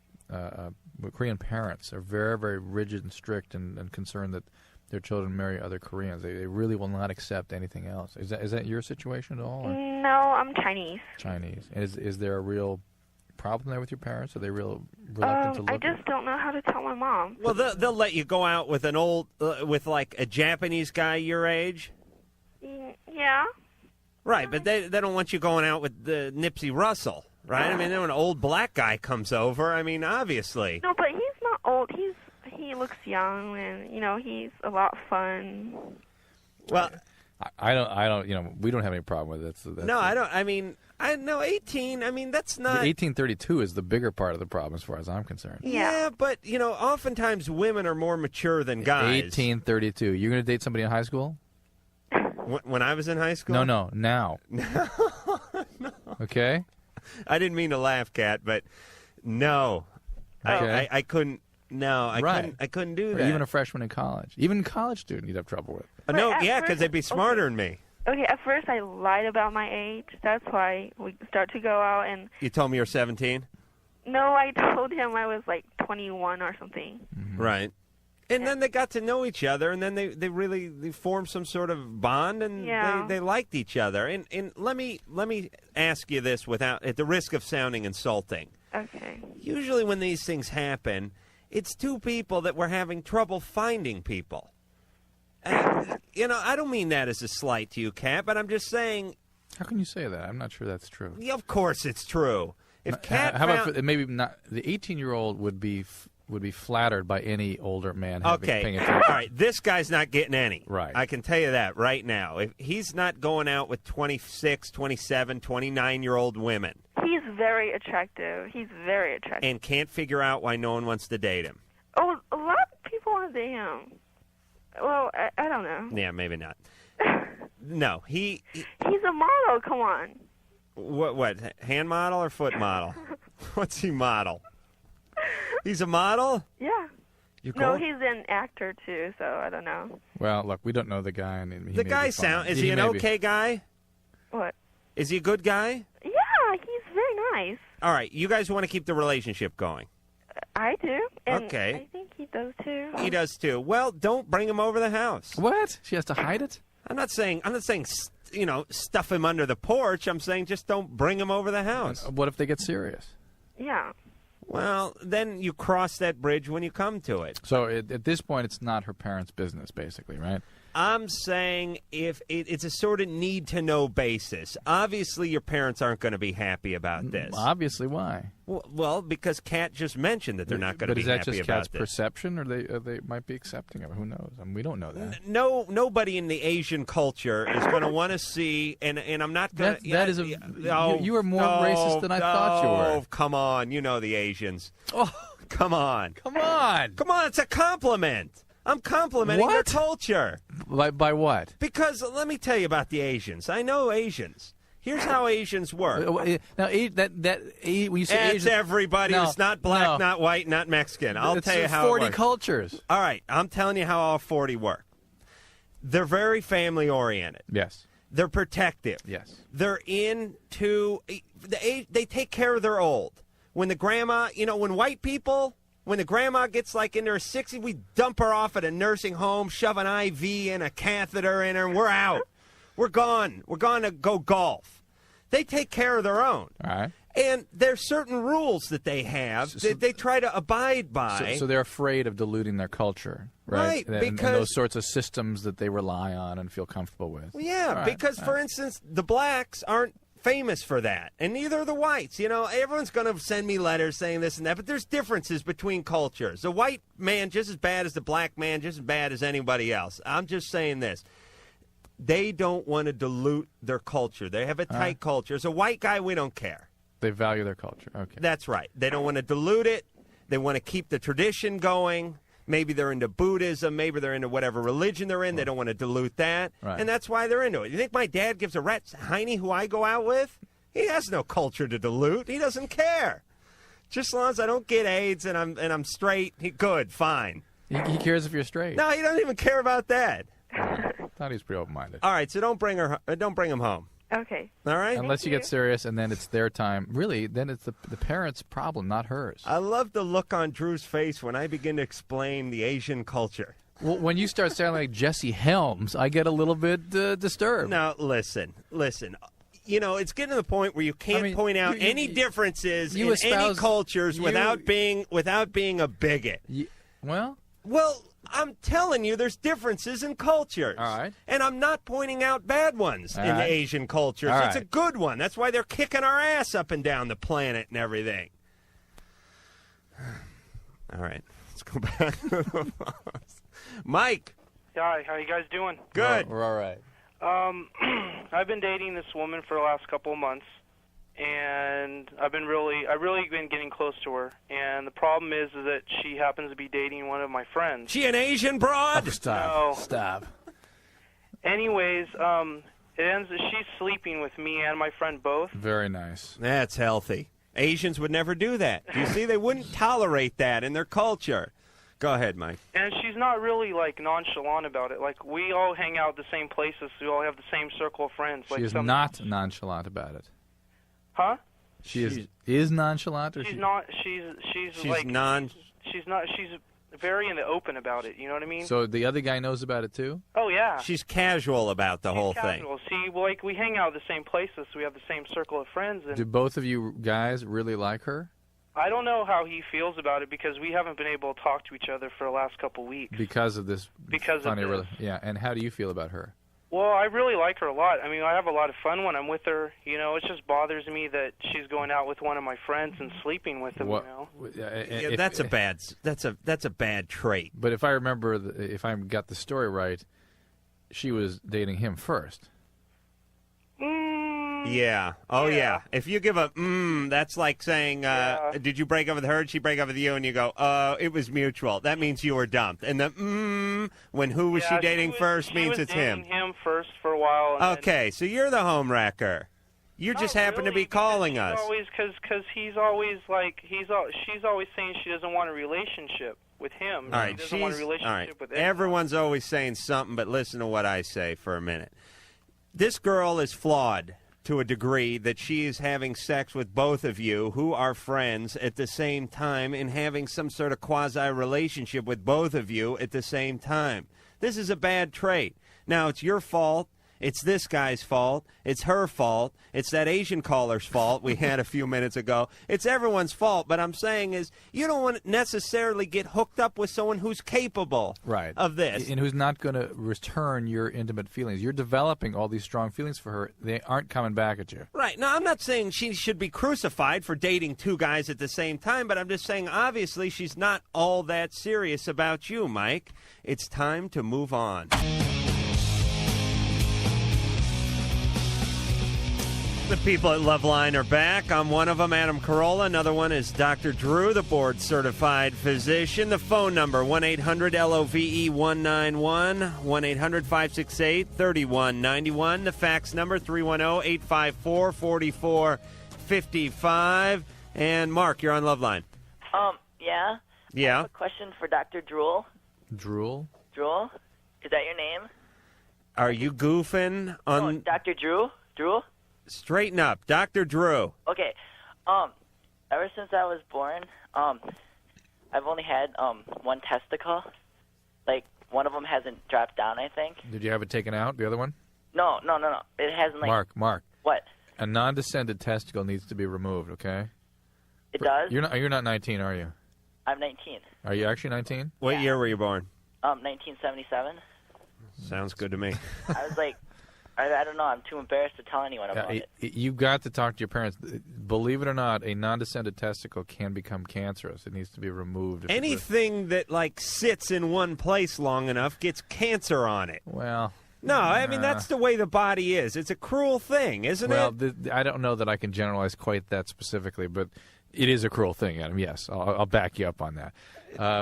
Korean parents are very, very rigid and strict, and concerned that their children marry other Koreans. They really will not accept anything else. Is that your situation at all? Or? No, I'm Chinese. Chinese. Is there a real problem there with your parents? Are they real reluctant to look? I just don't know how to tell my mom. Well, they'll let you go out with with like a Japanese guy your age. Yeah. Right, but they don't want you going out with the Nipsey Russell, right? I mean, when an old black guy comes over, I mean, obviously. No, but he's not old. He looks young, and he's a lot of fun. Well, I don't. We don't have any problem with it. No, I don't. I mean, I know 18. I mean, that's not. 1832 is the bigger part of the problem, as far as I'm concerned. Yeah, but oftentimes women are more mature than guys. 1832. You're going to date somebody in high school? When I was in high school? No, now. No. Okay. I didn't mean to laugh, Kat, but no, okay. I couldn't. No, I couldn't do that. Or even a freshman in college. Even a college student you'd have trouble with. Because they'd be smarter than me. Okay, at first I lied about my age. That's why we start to go out and... You told me you're 17? No, I told him I was like 21 or something. Mm-hmm. Right. And then they got to know each other, and then they formed some sort of bond, and they liked each other. And let me ask you this at the risk of sounding insulting. Okay. Usually when these things happen, it's two people that were having trouble finding people. And, I don't mean that as a slight to you, Kat, but I'm just saying... How can you say that? I'm not sure that's true. Yeah, of course it's true. If Kat about maybe not... The 18-year-old would be flattered by any older man paying attention. All right, this guy's not getting any. Right. I can tell you that right now. If he's not going out with 26, 27, 29-year-old women. He's very attractive. And can't figure out why no one wants to date him. Oh, a lot of people want to date him. Well, I don't know. Yeah, maybe not. No, he's a model, come on. What, hand model or foot model? What's he model? He's a model? Yeah. You no, he's an actor too, so I don't know. Well, look, we don't know the guy. And the guy is he an okay guy? What? Is he a good guy? Yeah, he's very nice. All right, you guys want to keep the relationship going. I do. And okay. I think he does too. He does too. Well, don't bring him over the house. What? She has to hide it? I'm not saying stuff him under the porch. I'm saying just don't bring him over the house. What if they get serious? Yeah. Well, then you cross that bridge when you come to it. So at this point, it's not her parents' business, basically, right? I'm saying if it's a sort of need-to-know basis. Obviously, your parents aren't going to be happy about this. Obviously, why? Well, because Kat just mentioned that they're not going to be happy about this. But is that just Kat's perception, or they might be accepting of it? Who knows? I mean, we don't know that. Nobody in the Asian culture is going to want to see, and I'm not going to... You are more racist than I thought you were. Oh, come on. You know the Asians. Oh, come on. Come on. Come on, it's a compliment. I'm complimenting their culture. By what? Because let me tell you about the Asians. I know Asians. Here's how Asians work. Now, when you say it's Asian, everybody. It's not black, not white, not Mexican. I'll tell you how 40 it works. cultures. All right, I'm telling you how all 40 work. They're very family-oriented. Yes. They're protective. Yes. They're into... They take care of their old. When the grandma, when white people, when the grandma gets like in her 60s, we dump her off at a nursing home, shove an IV and a catheter in her, and we're out. We're gone. We're going to go golf. They take care of their own. All right. And there's certain rules that they have that they try to abide by. So they're afraid of diluting their culture, right? And those sorts of systems that they rely on and feel comfortable with. Well, yeah, because, for instance, the blacks aren't famous for that, and neither are the whites. Everyone's going to send me letters saying this and that, but there's differences between cultures. The white man just as bad as the black man, just as bad as anybody else. I'm just saying this. They don't want to dilute their culture. They have a tight culture. As a white guy, we don't care. They value their culture. Okay. That's right. They don't want to dilute it. They want to keep the tradition going. Maybe they're into Buddhism. Maybe they're into whatever religion they're in. They don't want to dilute that. Right. And that's why they're into it. You think my dad gives a rat's hiney who I go out with? He has no culture to dilute. He doesn't care. Just as long as I don't get AIDS and I'm straight, good, fine. He cares if you're straight. No, he doesn't even care about that. Thought he was pretty open-minded. All right, so don't bring him home. Okay. All right? Unless you get serious, and then it's their time. Really, then it's the parents' problem, not hers. I love the look on Drew's face when I begin to explain the Asian culture. Well, when you start sounding like Jesse Helms, I get a little bit disturbed. Now, listen. It's getting to the point where you can't point out any differences in any cultures without being a bigot. Well, I'm telling you, there's differences in cultures. All right. And I'm not pointing out bad ones in the Asian cultures. All it's a good one. That's why they're kicking our ass up and down the planet and everything. All right. Let's go back to the phones. Mike. Hi, how you guys doing? Good. We're all right. I've been dating this woman for the last couple of months, and I've really been getting close to her. And the problem is that she happens to be dating one of my friends. She an Asian broad? Oh, stop. No. Stop. Anyways, it ends that she's sleeping with me and my friend both. Very nice. That's healthy. Asians would never do that. You see, they wouldn't tolerate that in their culture. Go ahead, Mike. And she's not really, nonchalant about it. We all hang out at the same places. We all have the same circle of friends. She is not nonchalant about it. Huh? She is nonchalant, or she's not. She's very in the open about it. You know what I mean? So the other guy knows about it too? Oh yeah. She's casual about the whole thing. See, we hang out at the same places. So we have the same circle of friends. And do both of you guys really like her? I don't know how he feels about it because we haven't been able to talk to each other for the last couple weeks. Because of this. Funny, yeah. And how do you feel about her? Well, I really like her a lot. I mean, I have a lot of fun when I'm with her. It just bothers me that she's going out with one of my friends and sleeping with him. That's a bad trait. But if I remember, if I got the story right, she was dating him first. Yeah. Oh, yeah. If you give a that's like saying, did you break up with her? Did she break up with you? And you go, it was mutual. That means you were dumped. And the when who was she dating first means it's him. She was dating him first for a while. And okay, so you're the home wrecker. You just happen to be calling us. Because he's always she's always saying she doesn't want a relationship with him. All right, she doesn't want a relationship with anyone. Everyone's always saying something, but listen to what I say for a minute. This girl is flawed to a degree that she is having sex with both of you who are friends at the same time and having some sort of quasi-relationship with both of you at the same time. This is a bad trait. Now, it's your fault. It's this guy's fault. It's her fault. It's that Asian caller's fault we had a few minutes ago. It's everyone's fault. But I'm saying is you don't want to necessarily get hooked up with someone who's capable of this. And who's not going to return your intimate feelings. You're developing all these strong feelings for her. They aren't coming back at you. Right. Now, I'm not saying she should be crucified for dating two guys at the same time, but I'm just saying obviously she's not all that serious about you, Mike. It's time to move on. The people at Loveline are back. I'm one of them, Adam Carolla. Another one is Dr. Drew, the board-certified physician. The phone number, 1-800-LOVE-191, 1-800-568-3191. The fax number, 310-854-4455. And Mark, you're on Loveline. Yeah? Yeah? I have a question for Dr. Drool. Drool? Drool? Is that your name? Are you goofing on... Dr. Drew? Drool? Straighten up. Dr. Drew. Okay. I ever since I was born, I've only had one testicle. Like, one of them hasn't dropped down, I think. Did you have it taken out, the other one? No. It hasn't, like... Mark. What? A non-descended testicle needs to be removed, okay? It does? You're not 19, are you? I'm 19. Are you actually 19? What year were you born? 1977. Sounds good to me. I was like, I don't know, I'm too embarrassed to tell anyone about it. You've got to talk to your parents. Believe it or not, a non-descended testicle can become cancerous. It needs to be removed. Anything that, like, sits in one place long enough gets cancer on it. Well... No, I mean, that's the way the body is. It's a cruel thing, isn't it? Well, I don't know that I can generalize quite that specifically, but it is a cruel thing, Adam. Yes, I'll back you up on that.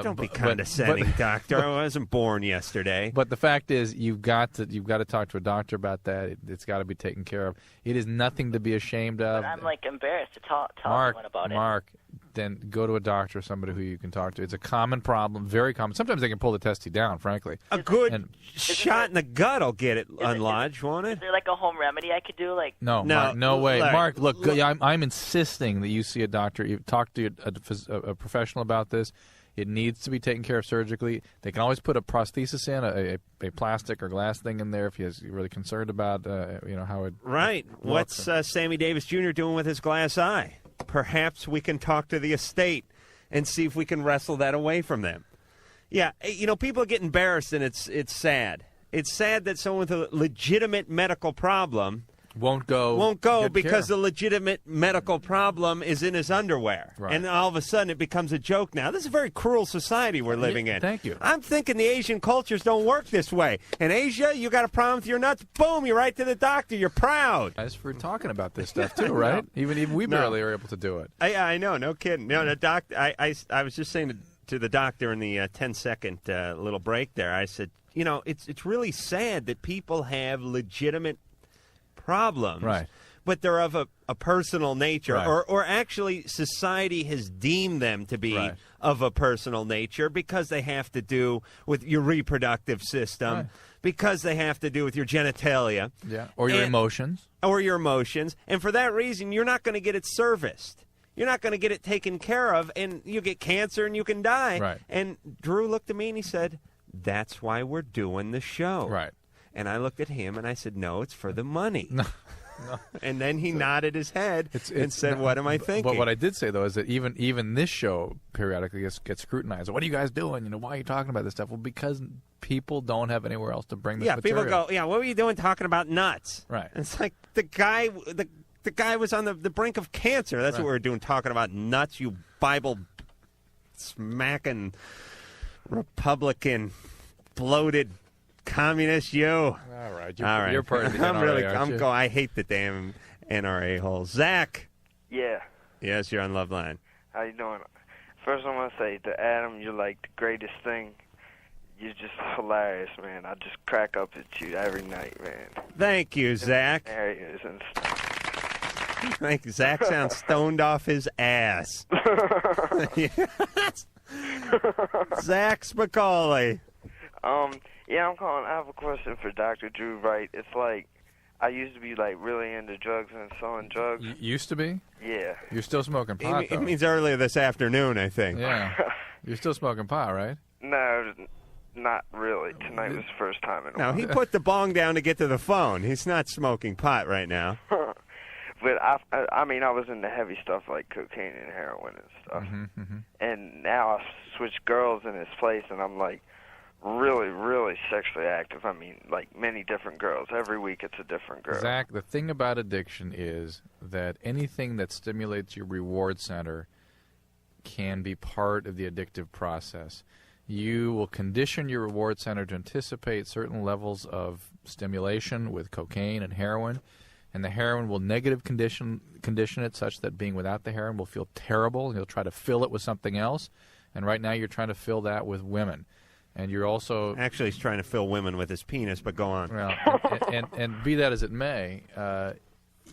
Don't be condescending, doctor. I wasn't born yesterday. But the fact is, you've got to talk to a doctor about that. It's got to be taken care of. It is nothing to be ashamed of. But I'm, like, embarrassed to tell anyone about it. Mark, then go to a doctor or somebody who you can talk to. It's a common problem, very common. Sometimes they can pull the testy down, frankly. A good shot in the gut will get it unlodged, won't it? Is there, like, a home remedy I could do? Like, No, Mark, no way. Mark, look, I'm insisting that you see a doctor. You talk to a professional about this. It needs to be taken care of surgically. They can always put a prosthesis in, a plastic or glass thing in there if you're really concerned about how it Right. works. What's Sammy Davis Jr. doing with his glass eye? Perhaps we can talk to the estate and see if we can wrestle that away from them. Yeah, people get embarrassed, and it's sad. It's sad that someone with a legitimate medical problem won't go because the legitimate medical problem is in his underwear. Right. And all of a sudden it becomes a joke now. This is a very cruel society we're living in. Thank you. I'm thinking the Asian cultures don't work this way. In Asia, you got a problem with your nuts, boom, you're right to the doctor. You're proud. Guys, for talking about this stuff too, right? Even we barely are able to do it. I know, no kidding. No, the doctor. I was just saying to the doctor in the 10-second little break there. I said, it's really sad that people have legitimate problems, right? But they're of a personal nature, right. or actually society has deemed them to be right. of a personal nature because they have to do with your reproductive system, right. because they have to do with your genitalia, or your emotions. And for that reason, you're not going to get it serviced. You're not going to get it taken care of, and you get cancer and you can die. Right. And Drew looked at me and he said, "That's why we're doing the show." Right. And I looked at him and I said, "No, it's for the money." No. And then he nodded his head and said, "What am I thinking?" But what I did say, though, is that even this show periodically gets scrutinized. What are you guys doing? Why are you talking about this stuff? Well, because people don't have anywhere else to bring this material. People go, what were you doing talking about nuts? Right. And it's like the guy was on the brink of cancer. That's right. what we were doing, talking about nuts, you Bible-smacking Republican bloated communist, you. All right. You're part of the NRA, I hate the damn NRA hole. Zach. Yeah. Yes, you're on Loveline. How you doing? First, I want to say to Adam, you're like the greatest thing. You're just hilarious, man. I just crack up at you every night, man. Thank you, Zach. Areas and stuff. Like Zach sounds stoned off his ass. Zach Spicoli. Yeah, I'm calling. I have a question for Dr. Drew. Right? It's like I used to be like really into drugs and selling drugs. You used to be? Yeah. You're still smoking pot, though. It means earlier this afternoon, I think. Yeah. You're still smoking pot, right? No, not really. Tonight was the first time in a while. No, he put the bong down to get to the phone. He's not smoking pot right now. But I mean, I was into heavy stuff like cocaine and heroin and stuff. Mm-hmm. And now I switched girls in his place, and I'm like really, really sexually active. I mean, like many different girls. Every week it's a different girl. Zach, the thing about addiction is that anything that stimulates your reward center can be part of the addictive process. You will condition your reward center to anticipate certain levels of stimulation with cocaine and heroin, and the heroin will negative condition it such that being without the heroin will feel terrible, and you'll try to fill it with something else. And right now you're trying to fill that with women. And you're also... Actually, he's trying to fill women with his penis, but go on. Well, and be that as it may,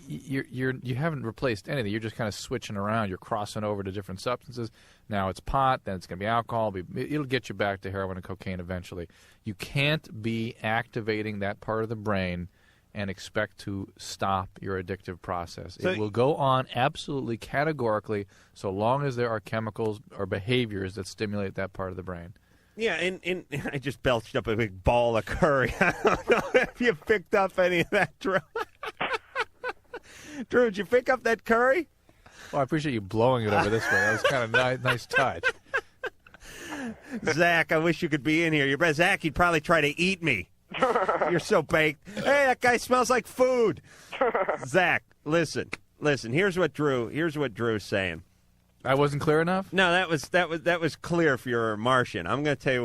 you haven't replaced anything. You're just kind of switching around. You're crossing over to different substances. Now it's pot, then it's going to be alcohol. It'll get you back to heroin and cocaine eventually. You can't be activating that part of the brain and expect to stop your addictive process. So it will go on absolutely categorically so long as there are chemicals or behaviors that stimulate that part of the brain. Yeah, and I just belched up a big ball of curry. I don't know if you picked up any of that, Drew. Drew, did you pick up that curry? Well, I appreciate you blowing it over this way. That was kind of nice touch. Zach, I wish you could be in here. Your Zach, he'd probably try to eat me. You're so baked. Hey, that guy smells like food. Zach, listen. Here's what Drew's saying. I wasn't clear enough? No, that was clear if you're a Martian. I'm going to tell you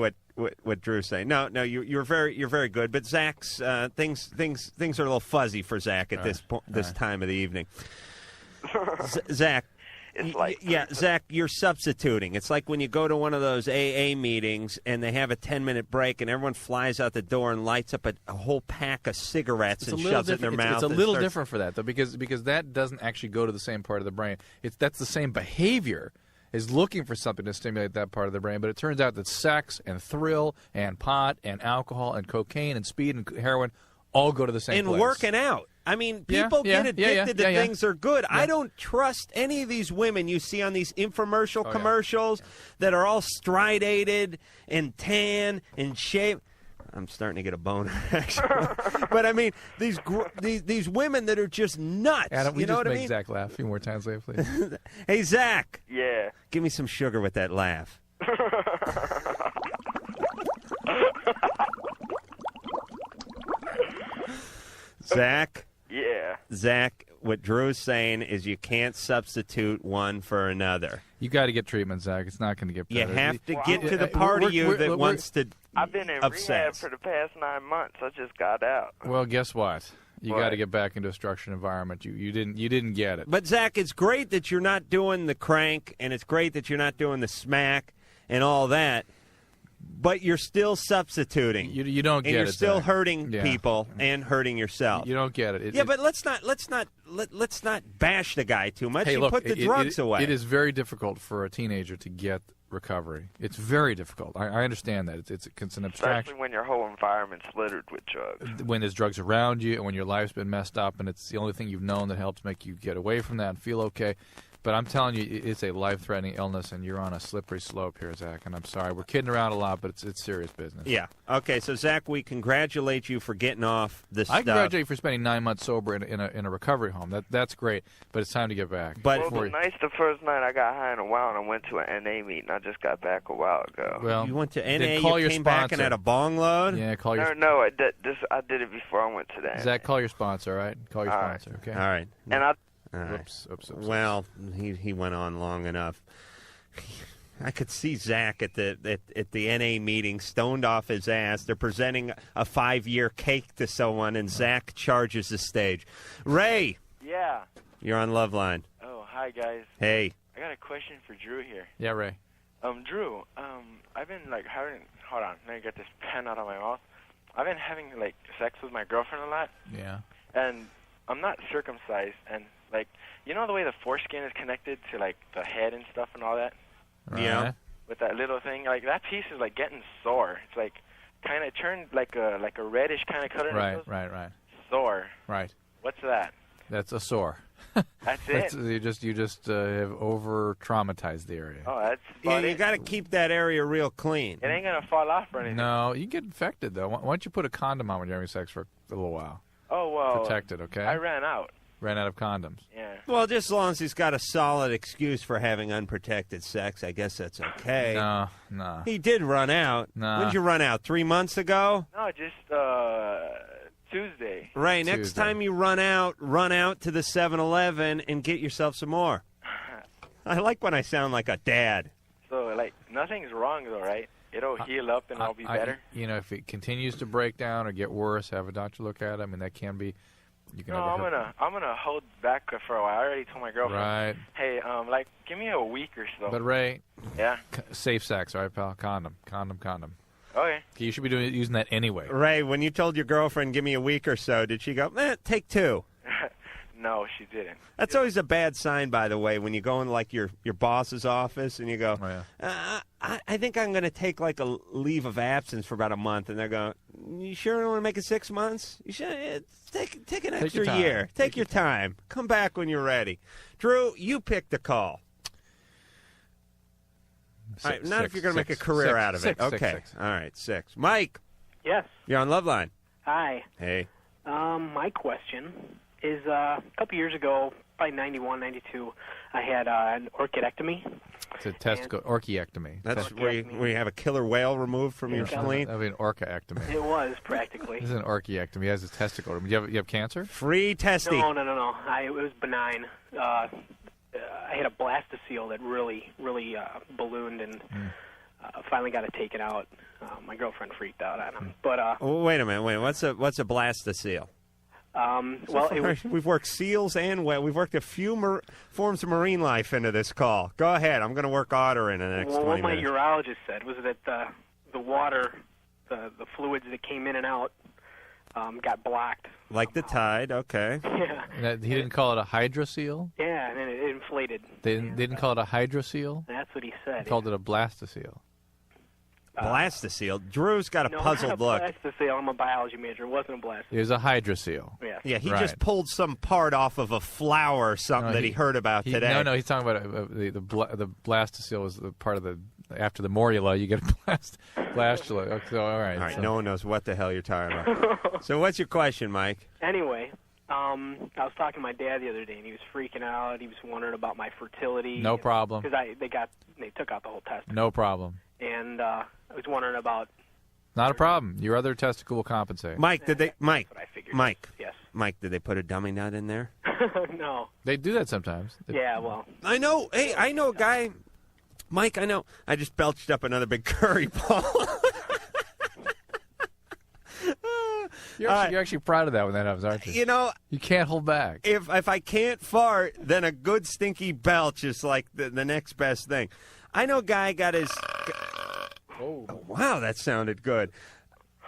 what Drew's saying. No, you're very good. But Zach's things are a little fuzzy for Zach at this time of the evening. Zach. It's like Zach, you're substituting. It's like when you go to one of those AA meetings and they have a 10-minute break and everyone flies out the door and lights up a whole pack of cigarettes and shoves it in their mouth. It's a little different for that, though, because that doesn't actually go to the same part of the brain. That's the same behavior, is looking for something to stimulate that part of the brain. But it turns out that sex and thrill and pot and alcohol and cocaine and speed and heroin all go to the same place. And working out. I mean, people get addicted to things that are good. I don't trust any of these women you see on these infomercial commercials that are all stridated and tan and shaved. I'm starting to get a boner, actually. But I mean, these women that are just nuts. Adam, you know what I mean? make Zach laugh a few more times later, please. Hey, Zach. Yeah. Give me some sugar with that laugh. Zach. Yeah. Zach, what Drew's saying is you can't substitute one for another. You got to get treatment, Zach. It's not going to get better. You have to get to the part of you that wants to I've been in rehab for the past 9 months. I just got out. Well, guess what? You got to get back into a structured environment. You didn't get it. But Zach, it's great that you're not doing the crank, and it's great that you're not doing the smack and all that. But you're still substituting. You don't get it. And you're still Zach. hurting people and hurting yourself. You don't get it. But let's not bash the guy too much. Hey, you look, put the drugs away. It is very difficult for a teenager to get recovery. It's very difficult. I understand that. It's an abstraction. Especially when your whole environment's littered with drugs. When there's drugs around you and when your life's been messed up and it's the only thing you've known that helps make you get away from that and feel okay. But I'm telling you, it's a life-threatening illness, and you're on a slippery slope here, Zach. And I'm sorry. We're kidding around a lot, but it's serious business. Yeah. Okay, so, Zach, we congratulate you for getting off this stuff. I congratulate you for spending 9 months sober in a recovery home. That's great, but it's time to get back. But well, the first night I got high in a while, and I went to an NA meeting. I just got back a while ago. Well, you went to NA, then call you your came sponsor. back and had a bong load? Yeah, call your No, I did it before I went to that. Zach, call your sponsor, all right? Call your sponsor, okay? All right. And I... All right. Oops. Well, he went on long enough. I could see Zach at the NA meeting, stoned off his ass. They're presenting a 5-year cake to someone, and Zach charges the stage. Ray, Yeah. you're on Loveline. Oh, hi guys. Hey. I got a question for Drew here. Yeah, Ray. Drew, I've been having. Hold on, let me get this pen out of my mouth. I've been having sex with my girlfriend a lot. Yeah. And I'm not circumcised, and you know the way the foreskin is connected to the head and stuff and all that. Right. Yeah. With that little thing, that piece is getting sore. It's kind of turned like a reddish kind of color. Right. Sore. Right. What's that? That's a sore. That's it. You just have over traumatized the area. Oh, that's Yeah, about you it. got to keep that area real clean. It ain't gonna fall off or anything. No, you get infected though. Why don't you put a condom on when you're having sex for a little while? Oh well. Protect it, okay? I ran out. Ran out of condoms. Yeah. Well, just as long as he's got a solid excuse for having unprotected sex, I guess that's okay. No. He did run out. Nah. When did you run out? 3 months ago? No, just Tuesday. Ray, next time you run out to the 7-Eleven and get yourself some more. I like when I sound like a dad. So, nothing's wrong though, right? It'll heal up and I'll be better. If it continues to break down or get worse, have a doctor look at it. I mean, that can be. You can No, I'm gonna hold back for a while. I already told my girlfriend. Right. Hey, give me a week or so. But Ray. Yeah. Safe sex, all right, pal. Condom. Okay. You should be using that anyway. Ray, when you told your girlfriend, give me a week or so, did she go, take 2? No, she didn't. That's always a bad sign, by the way, when you go in like your boss's office and you go, I think I'm going to take like a leave of absence for about a month, and they're going, you sure don't want to make it 6 months? You should take an extra year. Take your time. Come back when you're ready. Drew, you pick the call. All right, not if you're going to make a career out of it. Okay. All right, 6. Mike. Yes. You're on Loveline. Hi. Hey. My question is a couple years ago, probably 91, 92, I had an orchidectomy. It's a testicle orchiectomy. That's where you have a killer whale removed from your spleen? That would be an orcaectomy. It was, practically. This is an orchiectomy. He has his testicle. You have cancer? Free testing. No. It was benign. I had a blastocele that really ballooned and finally got it taken out. My girlfriend freaked out on him. But wait a minute. What's a blastocele? We've worked seals and we've worked a few forms of marine life into this call. Go ahead. I'm going to work otter in the next 20 what my minutes. urologist said was that the water, the fluids that came in and out, got blocked. Like the tide, okay. Yeah. He didn't call it a hydrocele? Yeah, and then it inflated. They didn't call it a hydrocele? That's what he said. They called it a blastocele. Blastocele? Drew's got a puzzled look. No, blastocele. I'm a biology major. It wasn't a blastocele. It was a hydrocele. Yeah, he Right. just pulled some part off of a flower or something that he heard about today. No, he's talking about the blastocele was the part of the after the morula you get a blastula. Okay, so, all right. All right, no one knows what the hell you're talking about. So what's your question, Mike? Anyway, I was talking to my dad the other day, and he was freaking out. He was wondering about my fertility. No problem. Because they took out the whole test. No problem. And I was wondering about. Not a problem. Your other testicle will compensate. Mike, did they? Mike. Yes. Mike, did they put a dummy nut in there? No. They do that sometimes. Yeah, well. I know. Hey, I know a guy. Mike, I know. I just belched up another big curry ball. You're actually proud of that when that happens, aren't you? You know, you can't hold back. If I can't fart, then a good stinky belch is like the next best thing. I know a guy got his. Oh, wow, that sounded good.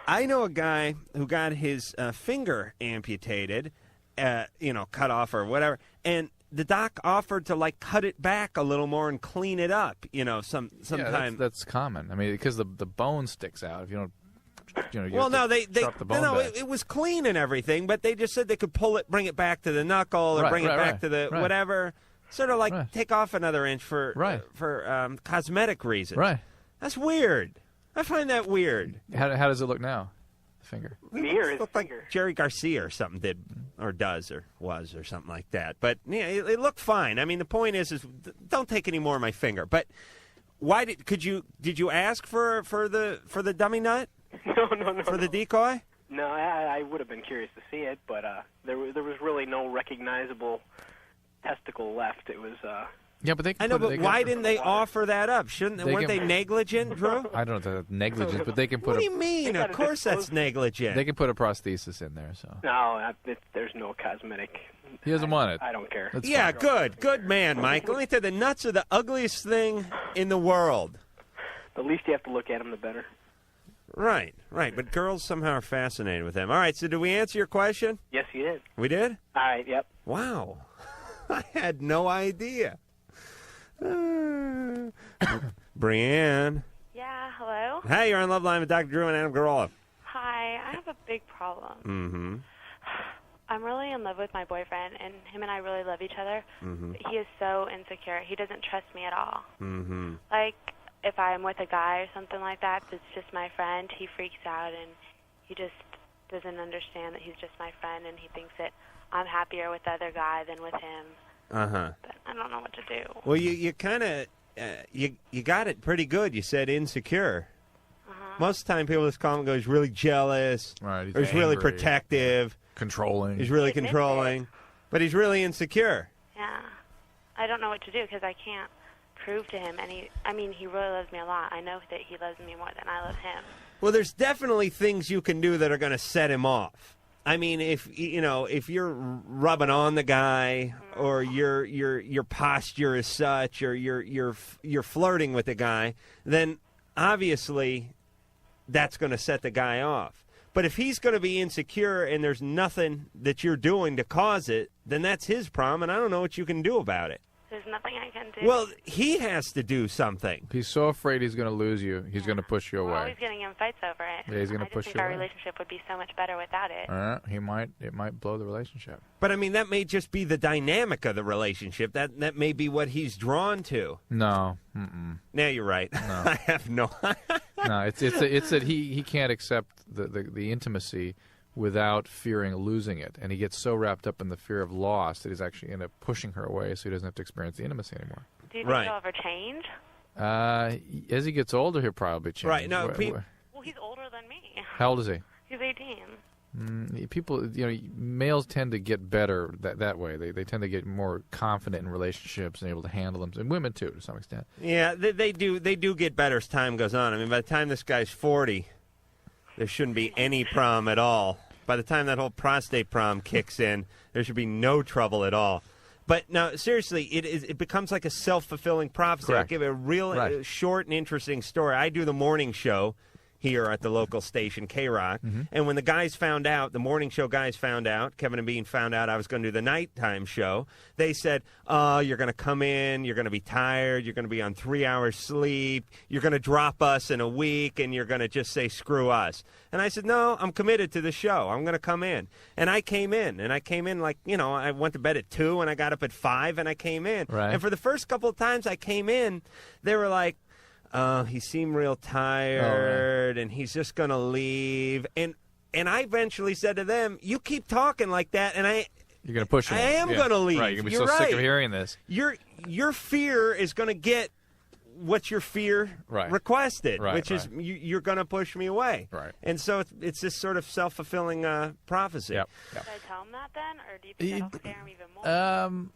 I know a guy who got his finger amputated, cut off or whatever, and the doc offered to like cut it back a little more and clean it up. Sometime. Yeah, that's common. I mean, because the bone sticks out if you don't. It was clean and everything, but they just said they could pull it, bring it back to the knuckle, or bring it back to the whatever. Sort of like take off another inch for cosmetic reasons. Right. That's weird. I find that weird. How does it look now? The finger. It looked like Jerry Garcia or something did, or does, or was, or something like that. But yeah, it looked fine. I mean, the point is don't take any more of my finger. But why did you ask for the dummy nut? No. For the decoy? No, I would have been curious to see it, but there was really no recognizable testicle left. It was. Yeah, but they. I know, but why didn't they offer that up? Weren't they negligent, Drew? I don't know if that's negligent, but they can put. What do you mean? Of course, that's negligent. They can put a prosthesis in there, so. No, there's no cosmetic. He doesn't want it. I don't care. That's fine. Good man, Mike. Let me tell you, the nuts are the ugliest thing in the world. The least you have to look at them, the better. Right. But girls somehow are fascinated with them. All right, so did we answer your question? Yes, you did. We did? All right, yep. Wow. I had no idea. Brianne. Yeah, hello? Hey, you're on Loveline with Dr. Drew and Adam Carolla. Hi, I have a big problem. Mm-hmm. I'm really in love with my boyfriend, and him and I really love each other. Mm-hmm. But he is so insecure. He doesn't trust me at all. Mm-hmm. Like, if I'm with a guy or something like that that's just my friend, he freaks out, and he just doesn't understand that he's just my friend, and he thinks that I'm happier with the other guy than with him. Uh-huh. But I don't know what to do. Well, you kind of, you got it pretty good. You said insecure. Most of the time people just call him and go, he's really jealous. Right, or he's really protective. Controlling. He's really controlling. But he's really insecure. Yeah. I don't know what to do because I can't prove to him. And he really loves me a lot. I know that he loves me more than I love him. Well, there's definitely things you can do that are going to set him off. I mean, if you're rubbing on the guy, or your posture is such, or you're flirting with the guy, then obviously that's going to set the guy off. But if he's going to be insecure and there's nothing that you're doing to cause it, then that's his problem, and I don't know what you can do about it. There's nothing I can do. Well, he has to do something. He's so afraid he's going to lose you, he's going to push you We're away. always getting in fights over it. Yeah, he's gonna I just push think you our away. relationship would be so much better without it. It might blow the relationship. But, I mean, that may just be the dynamic of the relationship. That may be what he's drawn to. No. Mm-mm. Now you're right. No. I have no... No, it's that he can't accept the intimacy without fearing losing it, and he gets so wrapped up in the fear of loss that he's actually end up pushing her away, so he doesn't have to experience the intimacy anymore. Do you think he'll ever change? As he gets older, he'll probably change. Right. No, Well, he's older than me. how old is he? He's 18. People, males tend to get better that way. They tend to get more confident in relationships and able to handle them, and women too, to some extent. Yeah, they do get better as time goes on. I mean, by the time this guy's 40, there shouldn't be any problem at all. By the time that whole prostate problem kicks in, there should be no trouble at all. But now, seriously, it becomes like a self-fulfilling prophecy. Correct. I'll give a real short and interesting story. I do the morning show here at the local station, K-Rock. And when the guys found out, the morning show guys found out, Kevin and Bean found out I was going to do the nighttime show, they said, oh, you're going to come in, you're going to be tired, you're going to be on 3 hours sleep, you're going to drop us in a week, and you're going to just say, screw us. And I said, no, I'm committed to the show. I'm going to come in. And I came in, like, I went to bed at 2, and I got up at 5, and I came in. Right. And for the first couple of times I came in, they were like, he seemed real tired, and he's just going to leave. And I eventually said to them, you keep talking like that, and You're going to push him. I am going to leave. Right, you're going to be You're so sick of right. hearing this. Your fear is going to get what your fear requested, which is you're going to push me away. Right. And so it's this sort of self-fulfilling prophecy. Yep. Should I tell him that then, or do you think that'll scare him even more?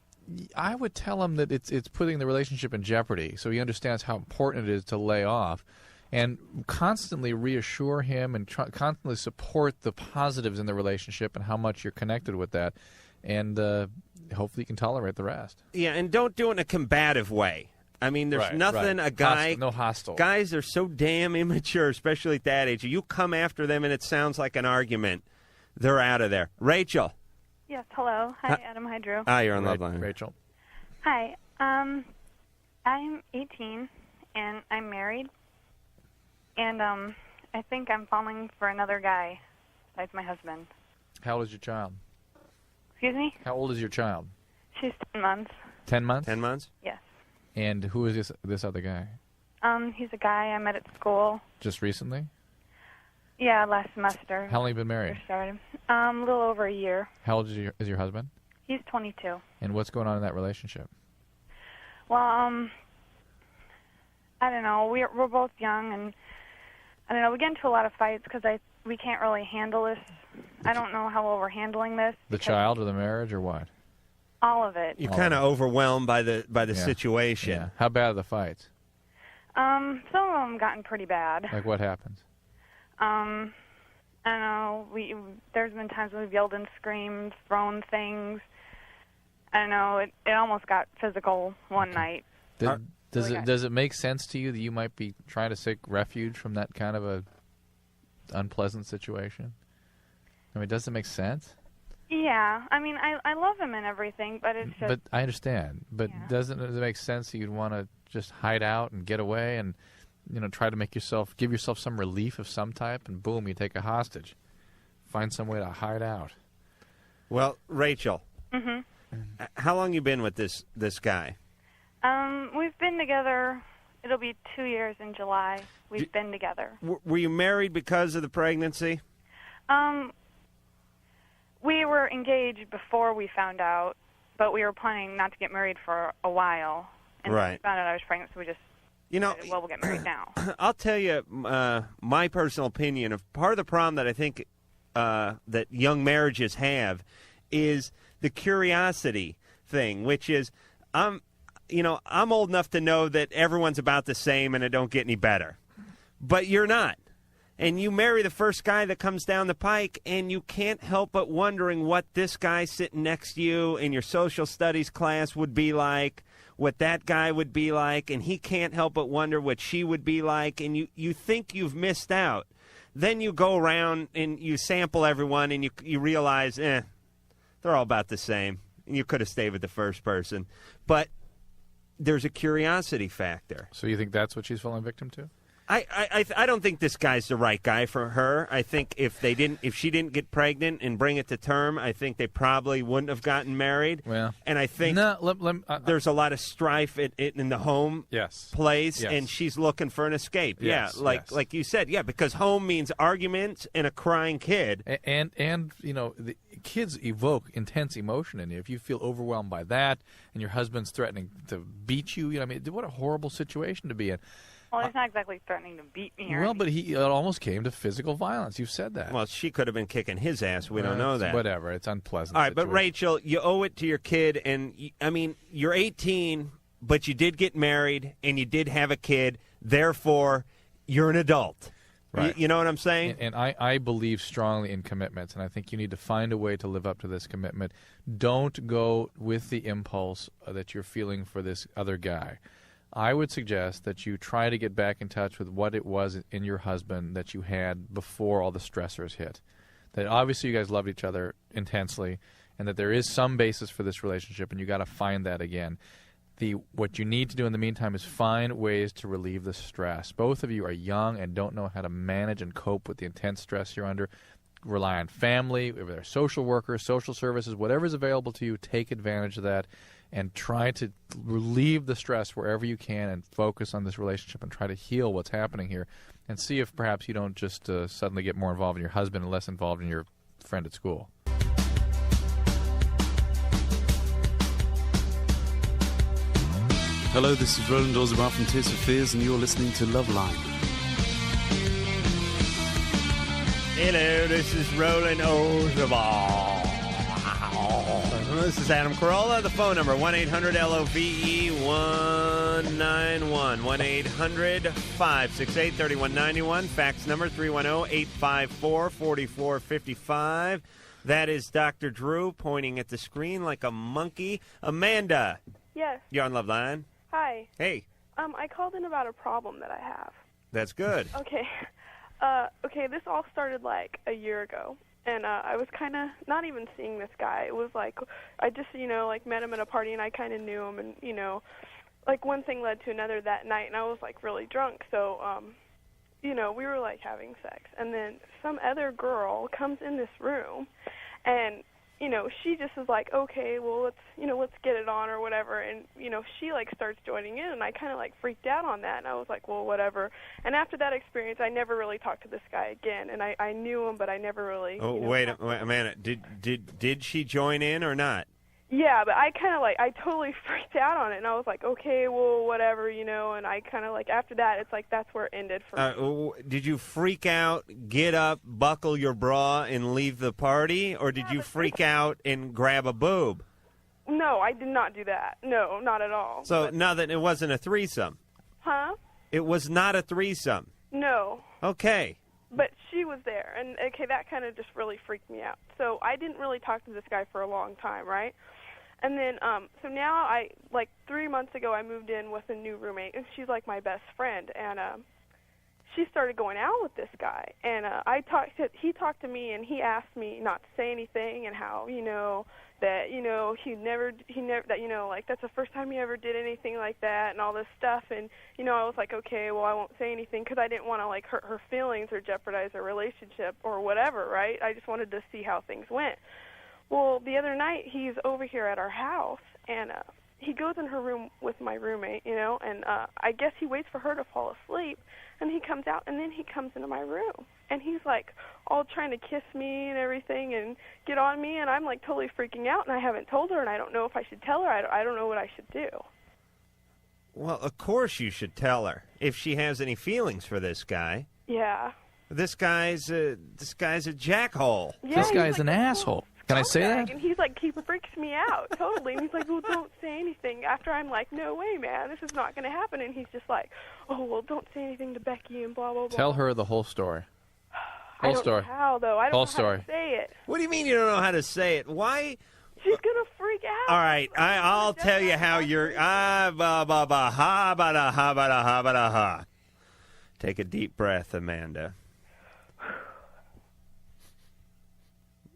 I would tell him that it's putting the relationship in jeopardy, so he understands how important it is to lay off, and constantly reassure him and constantly support the positives in the relationship and how much you're connected with that, and hopefully you can tolerate the rest. Yeah, and don't do it in a combative way. I mean, there's nothing a guy... no hostile. Guys are so damn immature, especially at that age. You come after them and it sounds like an argument, they're out of there. Rachel. Yes, hello. Hi, Adam. Hi, Drew. Hi, you're on Loveline. Rachel. Hi. I'm 18, and I'm married. And I think I'm falling for another guy besides my husband. How old is your child? Excuse me? How old is your child? She's 10 months. 10 months? 10 months? Yes. And who is this other guy? He's a guy I met at school. Just recently? Yeah, last semester. How long have you been married? First started. A little over a year. How old is your husband? He's 22. And what's going on in that relationship? Well, I don't know. We're both young, and I don't know. We get into a lot of fights because we can't really handle this. I don't know how well we're handling this. The child or the marriage or what? All of it. You're kind of overwhelmed by the situation. Yeah. How bad are the fights? Some of them gotten pretty bad. Like what happens? I don't know. There's been times when we've yelled and screamed, thrown things. I don't know. It almost got physical one night. Does it make sense to you that you might be trying to seek refuge from that kind of a unpleasant situation? I mean, does it make sense? Yeah. I mean, I love him and everything, but it's just... But I understand. But does it make sense that you'd want to just hide out and get away and try to give yourself some relief of some type, and boom, you take a hostage. Find some way to hide out. Well, Rachel, Mm-hmm. how long you been with this guy? We've been together. It'll be 2 years in July. We've been together. Were you married because of the pregnancy? We were engaged before we found out, but we were planning not to get married for a while. And then we found out I was pregnant, so we just decided, well, we'll get married now. I'll tell you my personal opinion of part of the problem that I think that young marriages have is the curiosity thing, which is I'm old enough to know that everyone's about the same and it don't get any better. But you're not. And you marry the first guy that comes down the pike, and you can't help but wondering what this guy sitting next to you in your social studies class would be like, what that guy would be like, and he can't help but wonder what she would be like, and you think you've missed out. then you go around and you sample everyone, and you realize, they're all about the same. You could have stayed with the first person. But there's a curiosity factor. So you think that's what she's falling victim to? I don't think this guy's the right guy for her. I think if she didn't get pregnant and bring it to term, I think they probably wouldn't have gotten married. Well, and I think there's a lot of strife in the home place, and she's looking for an escape. Yes, like you said, because home means arguments and a crying kid. And the kids evoke intense emotion in you. If you feel overwhelmed by that, and your husband's threatening to beat you, what a horrible situation to be in. Well, he's not exactly threatening to beat me. Well, but it almost came to physical violence. You've said that. Well, she could have been kicking his ass. We don't know that. Whatever. It's unpleasant. All right, but Rachel, you owe it to your kid, and you're 18, but you did get married, and you did have a kid. Therefore, you're an adult. Right. You know what I'm saying? And I believe strongly in commitments, and I think you need to find a way to live up to this commitment. Don't go with the impulse that you're feeling for this other guy. I would suggest that you try to get back in touch with what it was in your husband that you had before all the stressors hit. That obviously you guys loved each other intensely, and that there is some basis for this relationship, and you got to find that again. What you need to do in the meantime is find ways to relieve the stress. Both of you are young and don't know how to manage and cope with the intense stress you're under. Rely on family, if they're social workers, social services, whatever's available to you, take advantage of that. And try to relieve the stress wherever you can and focus on this relationship and try to heal what's happening here and see if perhaps you don't just suddenly get more involved in your husband and less involved in your friend at school. Hello, this is Roland Ozerbach from Tears for Fears, and you're listening to Loveline. Hello, this is Roland Ozerbach. This is Adam Carolla. The phone number, 1-800-LOVE-191. 1-800-568-3191. Fax number, 310-854-4455. That is Dr. Drew pointing at the screen like a monkey. Amanda. Yes. You're on Loveline. Hi. Hey. I called in about a problem that I have. That's good. Okay. This all started like a year ago. And I was kind of not even seeing this guy. It was like I just, met him at a party, and I kind of knew him. And, one thing led to another that night, and I was, really drunk. So, we were, having sex. And then some other girl comes in this room, and, she just is like, okay, well, let's get it on or whatever. And, she, starts joining in, and I kind of, freaked out on that. And I was like, well, whatever. And after that experience, I never really talked to this guy again. And I knew him, but I never really. Oh, wait a minute. Did she join in or not? Yeah, but I kind of I totally freaked out on it, and I was like, okay, well, whatever, and I kind of after that, it's that's where it ended for me. Did you freak out, get up, buckle your bra, and leave the party, or did you freak out and grab a boob? No, I did not do that. No, not at all. So now that it wasn't a threesome. Huh? It was not a threesome. No. Okay. But she was there, and that kind of just really freaked me out. So I didn't really talk to this guy for a long time, right? And then, so now 3 months ago, I moved in with a new roommate, and she's my best friend, and she started going out with this guy, and he talked to me, and he asked me not to say anything, and how, that, he never, that, that's the first time he ever did anything like that, and all this stuff, and, I was like, okay, well, I won't say anything, because I didn't want to, hurt her feelings or jeopardize our relationship or whatever, right? I just wanted to see how things went. Well, the other night, he's over here at our house, and he goes in her room with my roommate, and I guess he waits for her to fall asleep, and he comes out, and then he comes into my room, and he's, all trying to kiss me and everything and get on me, and I'm, totally freaking out, and I haven't told her, and I don't know if I should tell her. I don't know what I should do. Well, of course you should tell her if she has any feelings for this guy. Yeah. This guy's a jackhole. Yeah, this guy's an asshole. Can I say that? And he's he freaks me out totally. And he's like, well, don't say anything. After I'm like, no way, man, this is not going to happen. And he's just like, oh, well, don't say anything to Becky and blah, blah, blah. Tell her the whole story. I don't know how, though. I don't know how to say it. What do you mean you don't know how to say it? Why? She's going to freak out. All right, I'll tell you how you're... Take a deep breath, Amanda.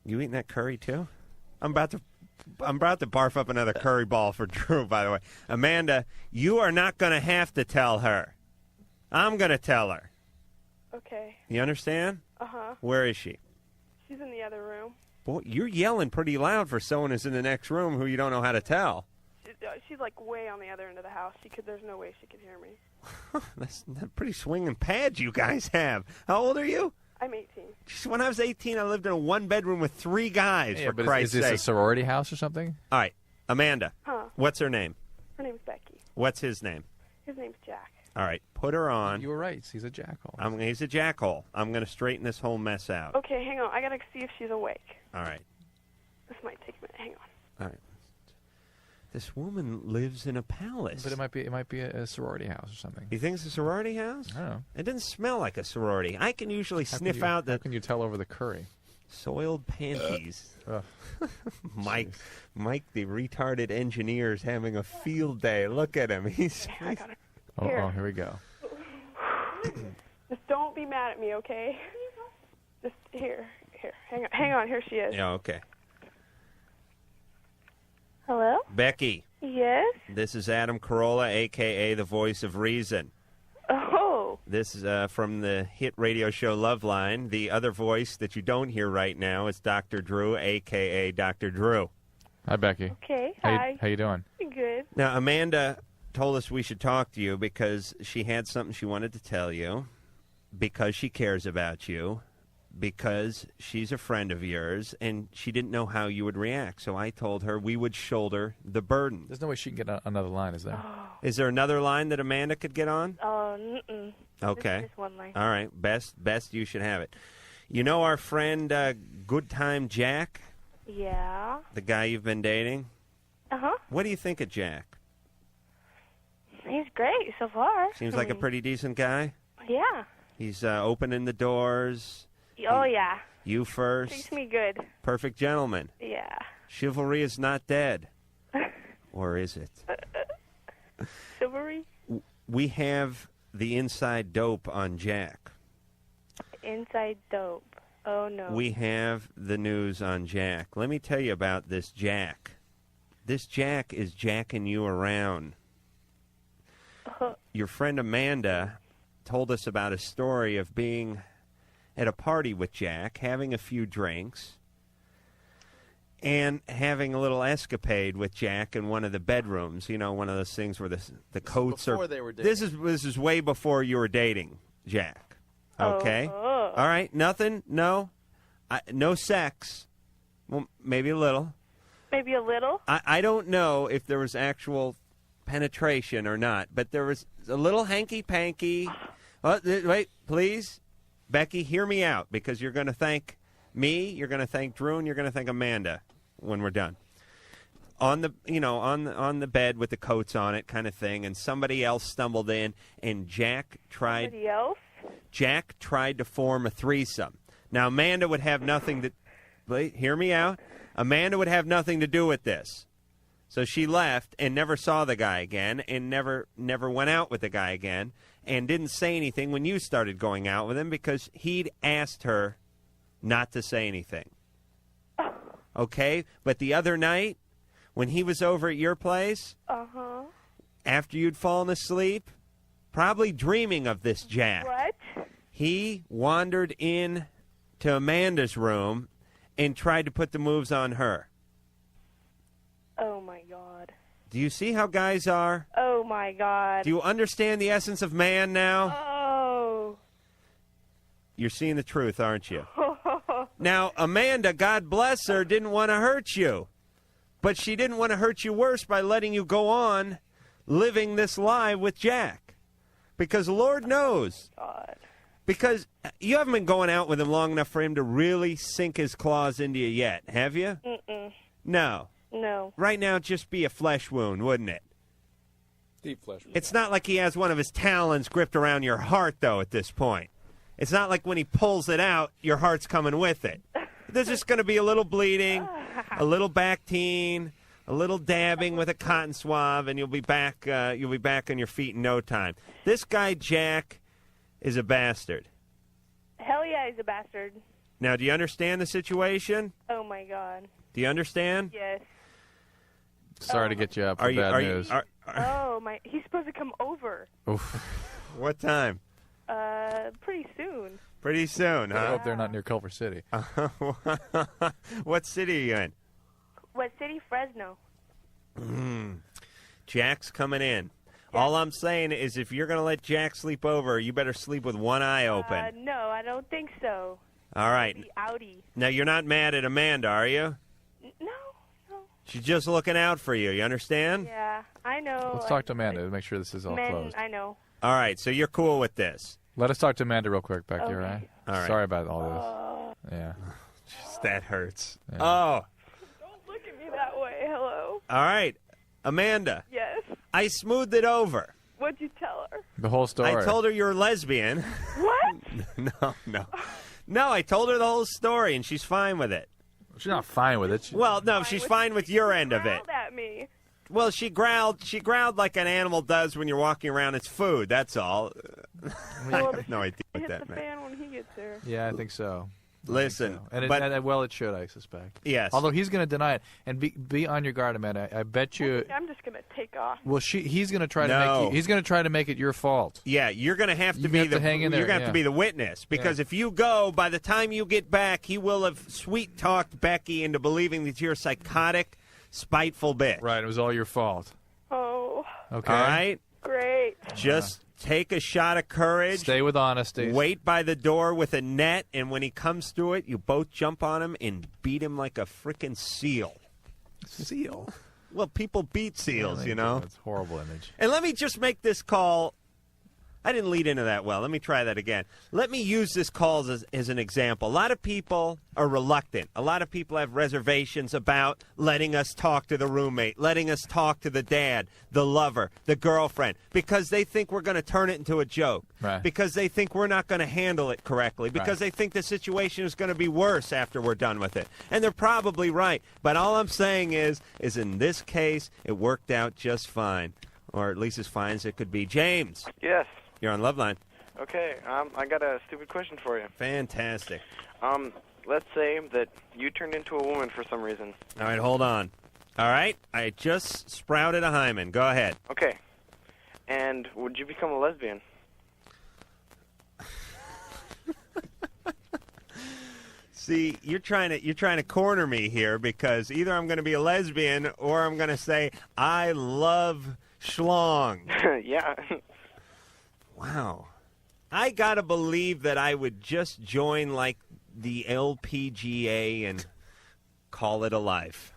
You eating that curry too? I'm about to barf up another curry ball for Drew, by the way. Amanda, you are not going to have to tell her. I'm going to tell her. Okay. You understand? Uh-huh. Where is she? She's in the other room. Boy, you're yelling pretty loud for someone who's in the next room who you don't know how to tell. She's like way on the other end of the house. There's no way she could hear me. That's pretty swinging pads you guys have. How old are you? I'm 18. Jeez, when I was 18, I lived in a one-bedroom with 3 guys, Yeah, for but Christ's is this sake. a sorority house or something? All right, Amanda. Huh. What's her name? Her name's Becky. What's his name? His name's Jack. All right, put her on. You were right. He's a jackhole. He's a jackhole. I'm going to straighten this whole mess out. Okay, hang on. I gotta see if she's awake. All right. This might take a minute. Hang on. All right. This woman lives in a palace. But it might be a sorority house or something. You think it's a sorority house? I don't know. It doesn't smell like a sorority. I can usually sniff out the... How can you tell over the curry? Soiled panties. Mike, the retarded engineer, is having a field day. Look at him. He's... Here we go. Just don't be mad at me, okay? Just here. Hang on. Here she is. Yeah, okay. Hello? Becky, Yes? this is Adam Carolla, a.k.a. the voice of reason. Oh. This is from the hit radio show Loveline. The other voice that you don't hear right now is Dr. Drew, a.k.a. Dr. Drew. Hi, Becky. Okay, How you doing? Good. Now, Amanda told us we should talk to you because she had something she wanted to tell you, because she cares about you, because she's a friend of yours, and she didn't know how you would react. So I told her we would shoulder the burden. There's no way she can get another line, is there? Is there another line that Amanda could get on? Oh, mm-mm. Okay. Just one line. All right. Best you should have it. You know our friend Good Time Jack? Yeah. The guy you've been dating? Uh-huh. What do you think of Jack? He's great so far. Seems like a pretty decent guy. Yeah. He's opening the doors. Oh, yeah. You first. Treats me good. Perfect gentleman. Yeah. Chivalry is not dead. Or is it? Chivalry? We have the inside dope on Jack. Inside dope. Oh, no. We have the news on Jack. Let me tell you about this Jack. This Jack is jacking you around. Your friend Amanda told us about a story of being at a party with Jack, having a few drinks, and having a little escapade with Jack in one of the bedrooms. You know, one of those things where the coats are... before they were dating. This is way before you were dating Jack. Okay? Oh. All right, nothing? No? No sex? Well, maybe a little. Maybe a little? I don't know if there was actual penetration or not, but there was a little hanky-panky. Wait, please. Becky, hear me out, because you're going to thank me, you're going to thank Drew, and you're going to thank Amanda when we're done. On the bed with the coats on it, kind of thing, and somebody else stumbled in, and Jack tried. Somebody else? Jack tried to form a threesome. Now Amanda would have nothing to. Wait, hear me out. Amanda would have nothing to do with this, so she left and never saw the guy again, and never went out with the guy again. And didn't say anything when you started going out with him because he'd asked her not to say anything. Okay? But the other night, when he was over at your place, Uh-huh. after you'd fallen asleep, probably dreaming of this Jack, What? he wandered in to Amanda's room and tried to put the moves on her. Oh, my God. Do you see how guys are? Oh, my God. Do you understand the essence of man now? Oh. You're seeing the truth, aren't you? Now, Amanda, God bless her, didn't want to hurt you. But she didn't want to hurt you worse by letting you go on living this lie with Jack. Because Lord knows. God. Because you haven't been going out with him long enough for him to really sink his claws into you yet, have you? Mm-mm. No. No. Right now, it'd just be a flesh wound, wouldn't it? Deep flesh wound. It's not like he has one of his talons gripped around your heart, though, at this point. It's not like when he pulls it out, your heart's coming with it. There's just going to be a little bleeding, a little Bactine, a little dabbing with a cotton swab, and you'll be back. You'll be back on your feet in no time. This guy Jack is a bastard. Hell yeah, he's a bastard. Now, do you understand the situation? Oh my God. Do you understand? Yes. Sorry to get you up for Are you? bad Are news. you? Oh my. He's supposed to come over. Oof. What time? Pretty soon. Pretty soon, I huh? hope they're not near Culver City. What city are you in? What city? Fresno. Jack's coming in. All I'm saying is if you're going to let Jack sleep over, you better sleep with one eye open. No, I don't think so. All right. Maybe Audi. Now, you're not mad at Amanda, are you? No. She's just looking out for you. You understand? Yeah, I know. Let's talk to Amanda to make sure this is all Men, closed. I know. All right, so you're cool with this. Let us talk to Amanda real quick back there, Okay. right? All right. Sorry about all this. Yeah. That hurts. Yeah. Oh, Don't look at me that way. Hello. all right. Amanda, Yes. I smoothed it over. What'd you tell her? The whole story. I told her you're a lesbian. What? No, I told her the whole story, and she's fine with it. She's not fine with it. Well, no, she's fine with your end of it. Growled at me. Well, she growled like an animal does when you're walking around its food. That's all. I have no idea what Hit that the meant. fan when he gets there. Yeah, I think so. Listen, And, but it should, I suspect. Yes. Although he's going to deny it, and be on your guard, Amanda. I bet you. I'm just gonna take off. Well, he's going to try to No. make he's going to try to make it your fault. yeah, you're going to have to You be have the to hang in there, you're going to have yeah. to be the witness because if you go, by the time you get back, he will have sweet talked Becky into believing that you're a psychotic, spiteful bitch. Right, it was all your fault. Oh. Okay. All right. Great. Just take a shot of courage. Stay with honesty. Wait by the door with a net, and when he comes to it, you both jump on him and beat him like a frickin' seal. Seal? Well, people beat seals, you know. That's a horrible image. And let me just make this call. I didn't lead into that well. Let me try that again. Let me use this call as an example. A lot of people are reluctant. A lot of people have reservations about letting us talk to the roommate, letting us talk to the dad, the lover, the girlfriend, because they think we're going to turn it into a joke, Right. because they think we're not going to handle it correctly, because they think the situation is going to be worse after we're done with it. And they're probably right. But all I'm saying is in this case, it worked out just fine, or at least as fine as it could be. James. Yes. You're on Loveline. Okay. I got a stupid question for you. Fantastic. Let's say that you turned into a woman for some reason. All right, hold on. All right, I just sprouted a hymen. Go ahead. Okay. And would you become a lesbian? See, you're trying to corner me here because either I'm going to be a lesbian or I'm going to say I love schlong. Yeah. Wow. I got to believe that I would just join like the LPGA and call it a life.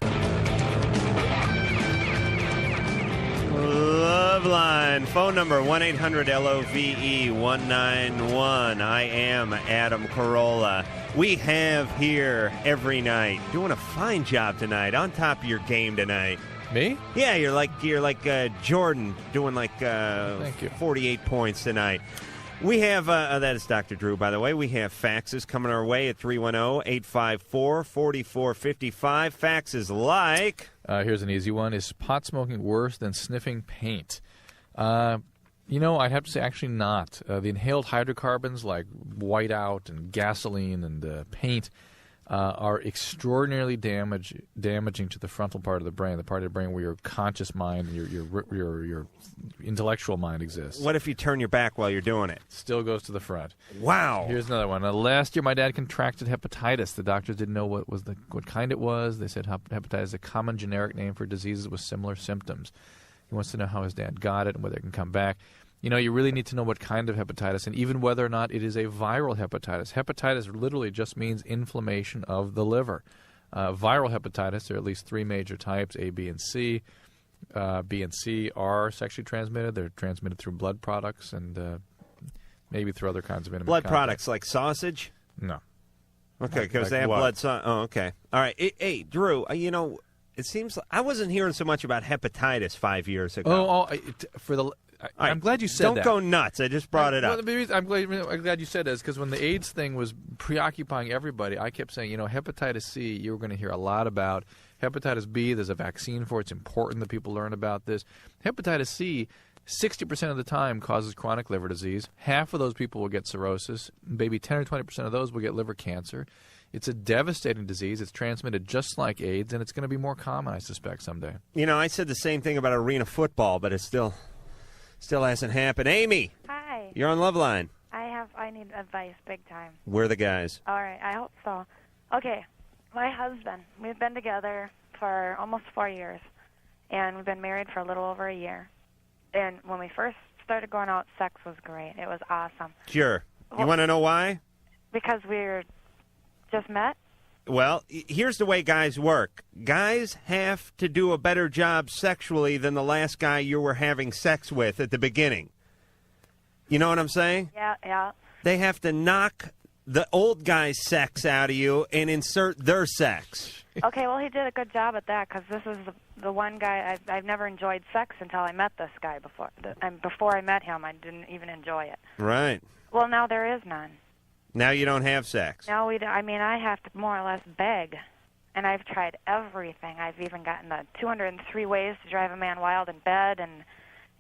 Loveline, phone number 1-800-LOVE-191. I am Adam Carolla. We have here every night, doing a fine job tonight, on top of your game tonight. Me? Yeah, you're like Jordan, doing like Thank you. 48 points tonight. We have, that is Dr. Drew, by the way. We have faxes coming our way at 310-854-4455. Faxes like... Here's an easy one. Is pot smoking worse than sniffing paint? I'd have to say actually not. The inhaled hydrocarbons like whiteout and gasoline and paint are extraordinarily damaging to the frontal part of the brain, the part of the brain where your conscious mind and your intellectual mind exists. What if you turn your back while you're doing it? Still goes to the front. Wow. Here's another one. Last year, my dad contracted hepatitis. The doctors didn't know what kind it was. They said hepatitis is a common generic name for diseases with similar symptoms. He wants to know how his dad got it and whether it can come back. You really need to know what kind of hepatitis and even whether or not it is a viral hepatitis. Hepatitis literally just means inflammation of the liver. Viral hepatitis, there are at least three major types, A, B, and C. B and C are sexually transmitted. They're transmitted through blood products and maybe through other kinds of intimate Blood contact. products like sausage? No. Okay, because they have what? blood. Oh, okay. All right. Hey, Drew, it seems like I wasn't hearing so much about hepatitis 5 years ago. I'm glad you said Don't that. go nuts. I just brought it up. Well, the reason I'm glad you said this because when the AIDS thing was preoccupying everybody, I kept saying, hepatitis C, you were going to hear a lot about. Hepatitis B, there's a vaccine for it. It's important that people learn about this. Hepatitis C, 60% of the time causes chronic liver disease. Half of those people will get cirrhosis. Maybe 10 or 20% of those will get liver cancer. It's a devastating disease. It's transmitted just like AIDS, and it's going to be more common, I suspect, someday. You know, I said the same thing about arena football, but it still hasn't happened. Amy, Hi. you're on Loveline. I need advice big time. We're the guys. All right, I hope so. Okay, my husband, we've been together for almost 4 years, and we've been married for a little over a year. And when we first started going out, sex was great. It was awesome. Sure. You want to know why? Because we're just met. Well, here's the way guys work. Guys have to do a better job sexually than the last guy you were having sex with at the beginning. You know what I'm saying? Yeah. They have to knock the old guy's sex out of you and insert their sex. Okay, well, he did a good job at that because this is the one guy I've never enjoyed sex until I met this guy before. And before I met him, I didn't even enjoy it. Right. Well, now there is none. Now you don't have sex. No, I have to more or less beg. And I've tried everything. I've even gotten the 203 ways to drive a man wild in bed and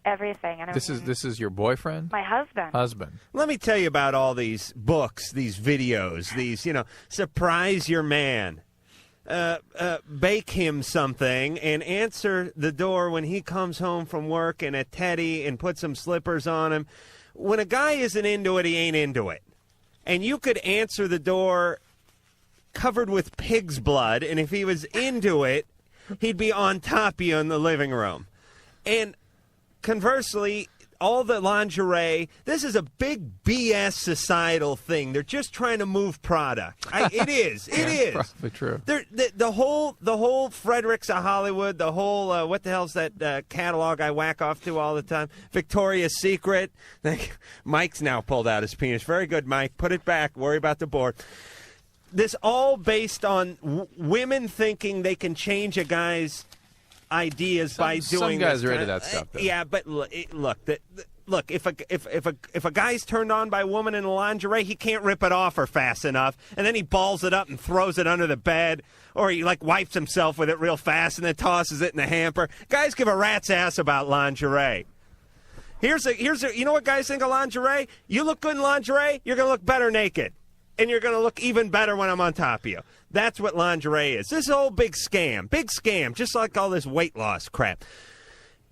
everything. And This is your boyfriend? My husband. Husband. Let me tell you about all these books, these videos, these, surprise your man. Bake him something and answer the door when he comes home from work in a teddy and put some slippers on him. When a guy isn't into it, he ain't into it. And you could answer the door covered with pig's blood, and if he was into it, he'd be on top of you in the living room. And conversely, all the lingerie, this is a big BS societal thing. They're just trying to move product. It is. It is. Probably true. The whole Fredericks of Hollywood, the whole, what the hell's that catalog I whack off to all the time? Victoria's Secret. Mike's now pulled out his penis. Very good, Mike. Put it back. Worry about the board. This all based on women thinking they can change a guy's ideas by doing some guys this are into that stuff, though. Yeah, but look, if a guy's turned on by a woman in lingerie, he can't rip it off her fast enough, and then he balls it up and throws it under the bed, or he wipes himself with it real fast and then tosses it in the hamper. Guys give a rat's ass about lingerie. Here's you know what guys think of lingerie? You look good in lingerie, you're gonna look better naked, and you're gonna look even better when I'm on top of you. That's what lingerie is. This is a whole big scam, just like all this weight loss crap.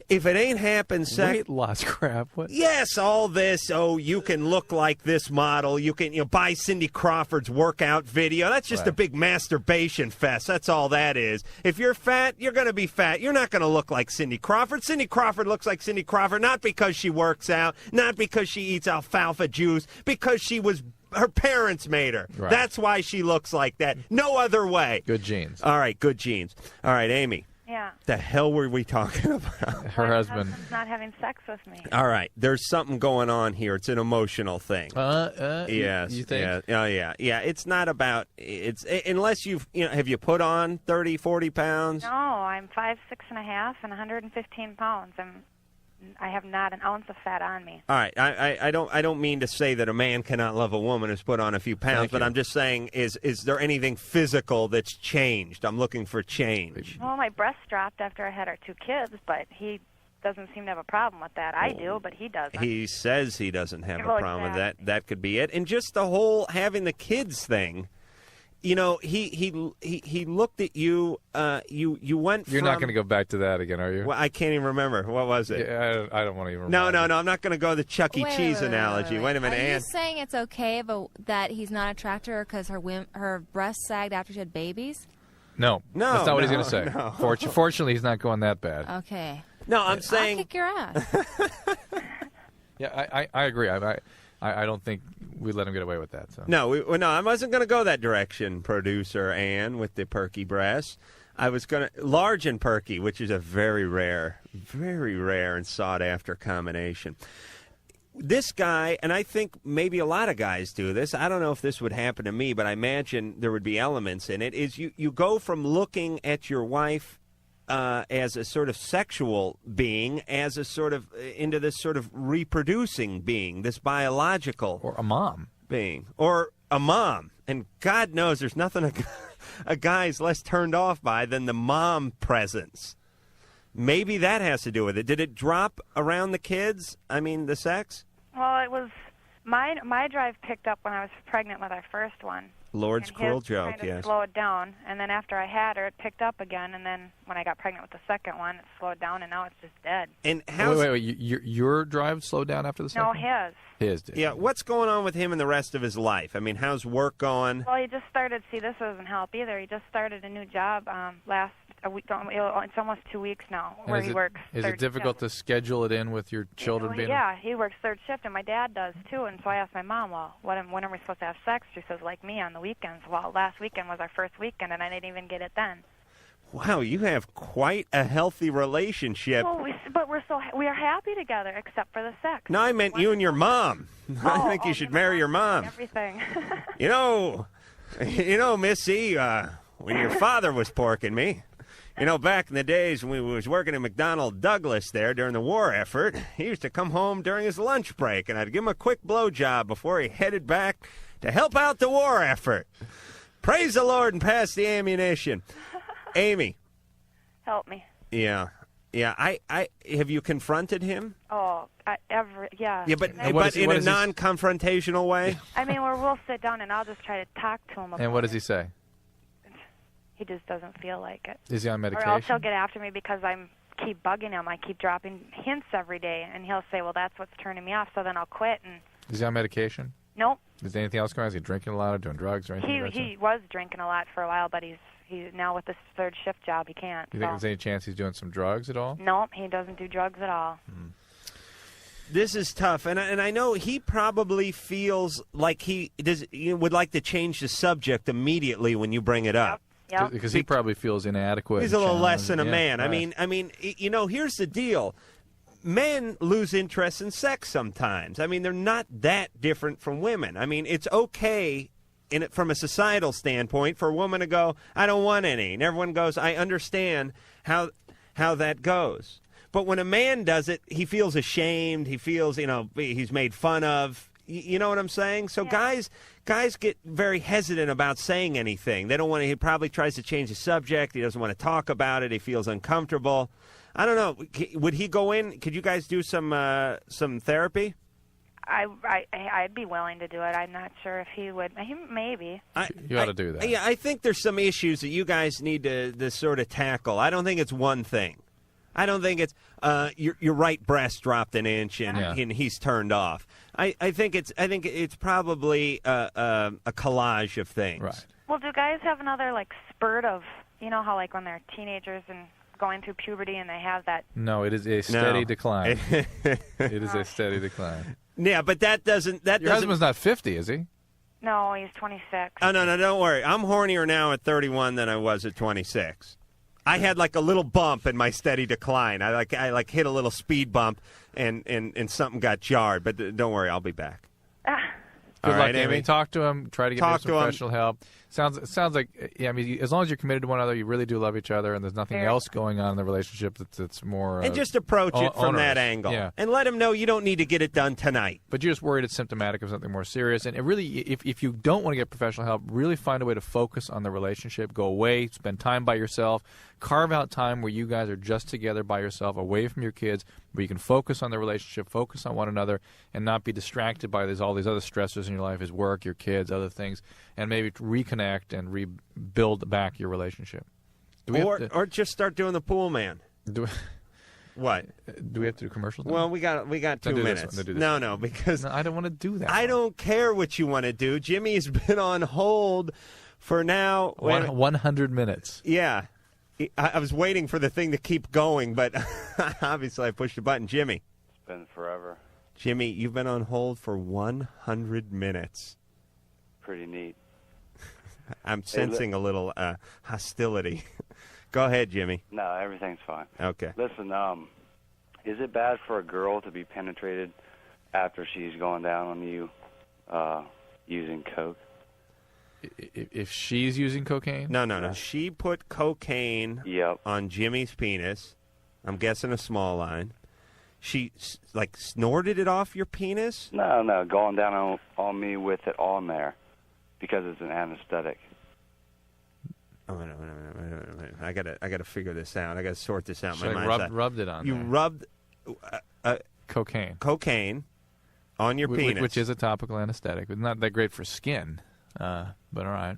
If it ain't happened, weight loss crap. What? Yes, all this. Oh, you can look like this model. You can buy Cindy Crawford's workout video. That's just a big masturbation fest. That's all that is. If you're fat, you're going to be fat. You're not going to look like Cindy Crawford. Cindy Crawford looks like Cindy Crawford not because she works out, not because she eats alfalfa juice, because her parents made her. Right. That's why she looks like that. No other way. Good genes. All right, good genes. All right, Amy. Yeah. The hell were we talking about? Her husband. Husband's not having sex with me. All right, there's something going on here. It's an emotional thing. Yes. You think? Yeah. Oh, yeah. Yeah, it's not about, unless have you put on 30, 40 pounds? No, I'm 5'6.5" and 115 pounds. I have not an ounce of fat on me. All right, I don't mean to say that a man cannot love a woman who's put on a few pounds, but I'm just saying, is there anything physical that's changed? I'm looking for change. Well, my breast dropped after I had our 2 kids, but he doesn't seem to have a problem with that. I do, but he doesn't. He says he doesn't have Well, a problem with exactly. that. That could be it. And just the whole having the kids thing. He looked at you. You went. You're not going to go back to that again, are you? Well, I can't even remember. What was it? Yeah, I don't want to even. No. I'm not going to go the Chuck E. Wait, Cheese wait, analogy. Wait a minute, Are you Ann. saying it's okay that he's not attracted to her because her breasts sagged after she had babies? No, that's not what he's going to say. No. Fortunately, he's not going that bad. Okay. No, I'm saying. I'll kick your ass. Yeah, I agree. I don't think we let him get away with that. So. No, I wasn't going to go that direction, producer Ann, with the perky breasts. I was going to large and perky, which is a very rare and sought after combination. This guy, and I think maybe a lot of guys do this. I don't know if this would happen to me, but I imagine there would be elements in it. Is you go from looking at your wife as a sort of sexual being, as a sort of into this sort of reproducing being, this biological, or a mom being, or a mom. And God knows there's nothing a guy's less turned off by than the mom presence. Maybe that has to do with it. Did it drop around the kids? I mean, the sex? Well, it was my drive picked up when I was pregnant with our first one, Lord's and cruel his joke, kind of yes. slowed down, and then after I had her, it picked up again, and then when I got pregnant with the second one, it slowed down, and now it's just dead. And how's Wait. Your drive slowed down after the second? No, his. His did. Yeah, what's going on with him and the rest of his life? I mean, how's work going? Well, he just started. See, this doesn't help either. He just started a new job last a week. It's almost 2 weeks now And where is he it, works. Is third it difficult to schedule it in with your children shift. being? Yeah, he works third shift, and my dad does too. And so I asked my mom, well, when are we supposed to have sex? She says, like me, on the weekends. Well, last weekend was our first weekend, and I didn't even get it then. Wow, you have quite a healthy relationship. Well, but we are happy together, except for the sex. No, I meant you and your mom. I think you should marry your mom. Everything. You know, Missy, when your father was porking me, back in the days when we was working at McDonnell Douglas there during the war effort, he used to come home during his lunch break, and I'd give him a quick blowjob before he headed back to help out the war effort. Praise the Lord and pass the ammunition. Amy. Help me. Yeah. I have you confronted him? Oh, yeah. Yeah, but is in a non-confrontational way? I mean, we'll sit down and I'll just try to talk to him about And what does he say? He just doesn't feel like it. Is he on medication? Or else he'll get after me because keep bugging him. I keep dropping hints every day, and he'll say, well, that's what's turning me off, so then I'll quit. And Is he on medication? Nope. Is there anything else going on? Is he drinking a lot or doing drugs or anything? He was drinking a lot for a while, but he's now with this third shift job, he can't. Do you think there's any chance he's doing some drugs at all? Nope, he doesn't do drugs at all. This is tough, and I know he probably feels like he would like to change the subject immediately when you bring it up. Yep. Because he probably feels inadequate. He's a little less than a man. Right. I mean, here's the deal. Men lose interest in sex sometimes. I mean, they're not that different from women. I mean, it's okay from a societal standpoint for a woman to go, I don't want any. And everyone goes, I understand how that goes. But when a man does it, he feels ashamed. He feels, he's made fun of. You know what I'm saying? So guys get very hesitant about saying anything. They don't want to. He probably tries to change the subject. He doesn't want to talk about it. He feels uncomfortable. I don't know. Would he go in? Could you guys do some therapy? I'd be willing to do it. I'm not sure if he would. Maybe. You ought to do that. Yeah, I think there's some issues that you guys need to sort of tackle. I don't think it's one thing. I don't think it's your right breast dropped an inch and he's turned off. I think it's probably a collage of things. Right. Well, do guys have another spurt of how when they're teenagers and going through puberty and they have that? No, it is a steady decline. It is a steady decline. Yeah, but that doesn't. Your husband's not 50, is he? No, he's 26. Oh no, don't worry. I'm hornier now at 31 than I was at 26. I had a little bump in my steady decline. I hit a little speed bump and something got jarred. But don't worry, I'll be back. Good luck, Amy. Talk to him. Try to get some professional help. Sounds like as long as you're committed to one another, you really do love each other, and there's nothing else going on in the relationship that's more. And just approach it from that onerous. angle, and let him know you don't need to get it done tonight. But you're just worried it's symptomatic of something more serious. And it really, if you don't want to get professional help, really find a way to focus on the relationship. Go away, spend time by yourself, carve out time where you guys are just together by yourself, away from your kids, where you can focus on the relationship, focus on one another, and not be distracted by all these other stressors in your life, his work, your kids, other things, and maybe reconnect and rebuild back your relationship. Or just start doing the pool man. What? Do we have to do commercials now? Well, we got 2 minutes. No, because I don't want to do that. I don't care what you want to do. Jimmy's been on hold for now 100 minutes. Yeah. I was waiting for the thing to keep going, but obviously I pushed the button. Jimmy. It's been forever. Jimmy, you've been on hold for 100 minutes. Pretty neat. I'm sensing a little hostility. Go ahead, Jimmy. No, everything's fine. Okay. Listen, is it bad for a girl to be penetrated after she's gone down on you using coke? If she's using cocaine? No. She put cocaine on Jimmy's penis. I'm guessing a small line. She, snorted it off your penis? No, going down on me with it on there because it's an anesthetic. Oh, wait. I gotta figure this out. I gotta sort this out. She rubbed it on. You there. rubbed cocaine. Cocaine on your penis, which is a topical anesthetic, but not that great for skin. But all right.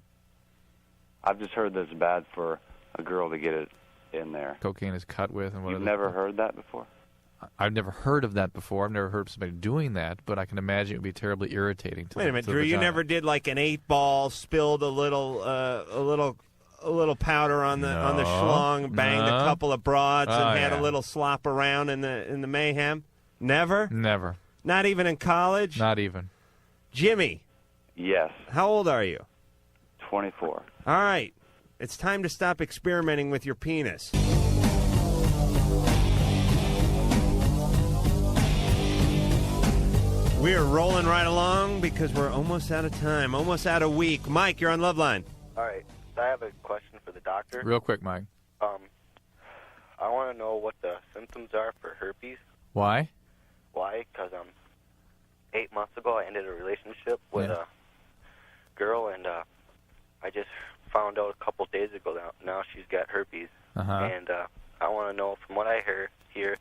I've just heard that it's bad for a girl to get it in there. Cocaine is cut with. And You've never heard that before? I've never heard of that before. I've never heard of somebody doing that, but I can imagine it would be terribly irritating to Wait a minute, to the Drew. You vagina. never did like an 8-ball, spilled a little powder on the schlong, banged a couple of broads, and had a little slop around in the mayhem. Never. Never. Not even in college. Not even. Jimmy. Yes. How old are you? 24. All right. It's time to stop experimenting with your penis. We are rolling right along because we're almost out of time, almost out of week. Mike, you're on Loveline. All right. So I have a question for the doctor. Real quick, Mike. I want to know what the symptoms are for herpes. Why? Why? Because 8 months ago I ended a relationship with a girl, and I just found out a couple days ago that now she's got herpes. And I want to know, from what I hear,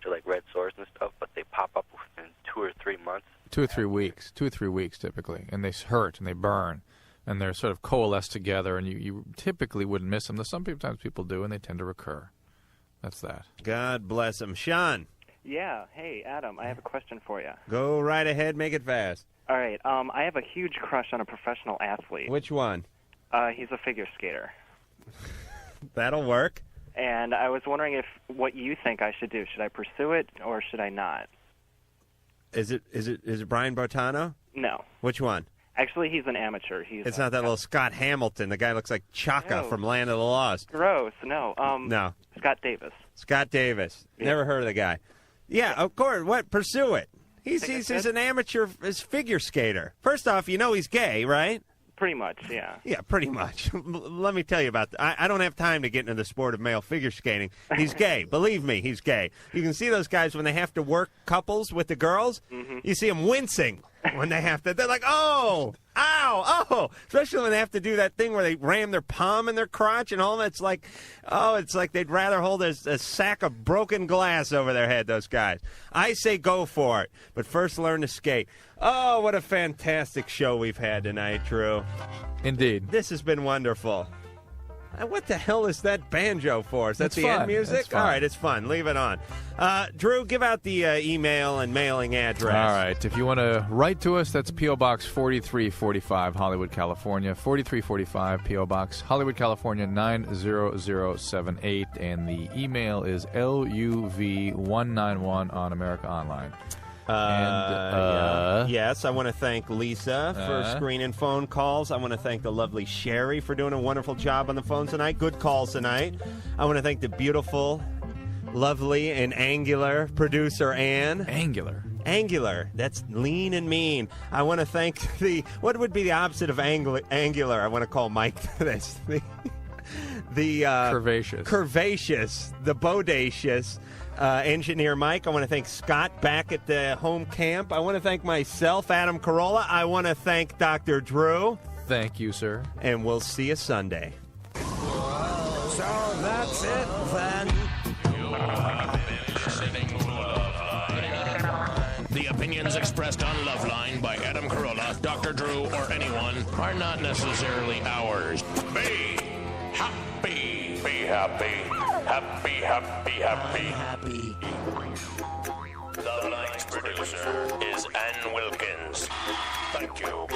they're like red sores and stuff, but they pop up within 2 or 3 months. 2 or 3 weeks. 2 or 3 weeks typically, and they hurt and they burn, and they're sort of coalesced together, and you typically wouldn't miss them. Though sometimes people do, and they tend to recur. That's that. God bless them. Sean. Yeah. Hey, Adam, I have a question for you. Go right ahead. Make it fast. All right. I have a huge crush on a professional athlete. Which one? He's a figure skater. That'll work. And I was wondering what you think I should do. Should I pursue it or should I not? Is it Brian Boitano? No. Which one? Actually, he's an amateur. It's not that little Scott Hamilton. The guy looks like Chaka No. from Land of the Lost. Gross. No. No. Scott Davis. Scott Davis. Yeah. Never heard of the guy. Yeah, of course. What? Pursue it. He's an amateur figure skater. First off, he's gay, right? Pretty much, yeah. Yeah, pretty much. Let me tell you about that. I don't have time to get into the sport of male figure skating. He's gay. Believe me, he's gay. You can see those guys when they have to work couples with the girls. Mm-hmm. You see them wincing when they have to. They're like, oh, ow, oh. Especially when they have to do that thing where they ram their palm in their crotch and all that. It's like they'd rather hold a sack of broken glass over their head, those guys. I say go for it, but first learn to skate. Oh, what a fantastic show we've had tonight, Drew. Indeed. This has been wonderful. What the hell is that banjo for? Is that It's the fun. end music? It's fun. All right, it's fun. Leave it on. Drew, give out the email and mailing address. All right. If you want to write to us, that's P.O. Box 4345, Hollywood, California. 4345, P.O. Box, Hollywood, California, 90078. And the email is LUV191 on America Online. Yes, I want to thank Lisa for screening phone calls. I want to thank the lovely Sherry for doing a wonderful job on the phones tonight. Good calls tonight. I want to thank the beautiful, lovely, and angular producer, Ann. Angular. That's lean and mean. I want to thank what would be the opposite of angular? I want to call Mike this. The curvaceous, the bodacious engineer Mike. I want to thank Scott back at the home camp. I want to thank myself, Adam Carolla. I want to thank Dr. Drew. Thank you, sir. And we'll see you Sunday. So that's it then. The opinions expressed on Loveline by Adam Carolla, Dr. Drew, or anyone are not necessarily ours. Be happy. Be happy. Happy, happy, happy. Loveline's producer is Ann Wilkins. Thank you.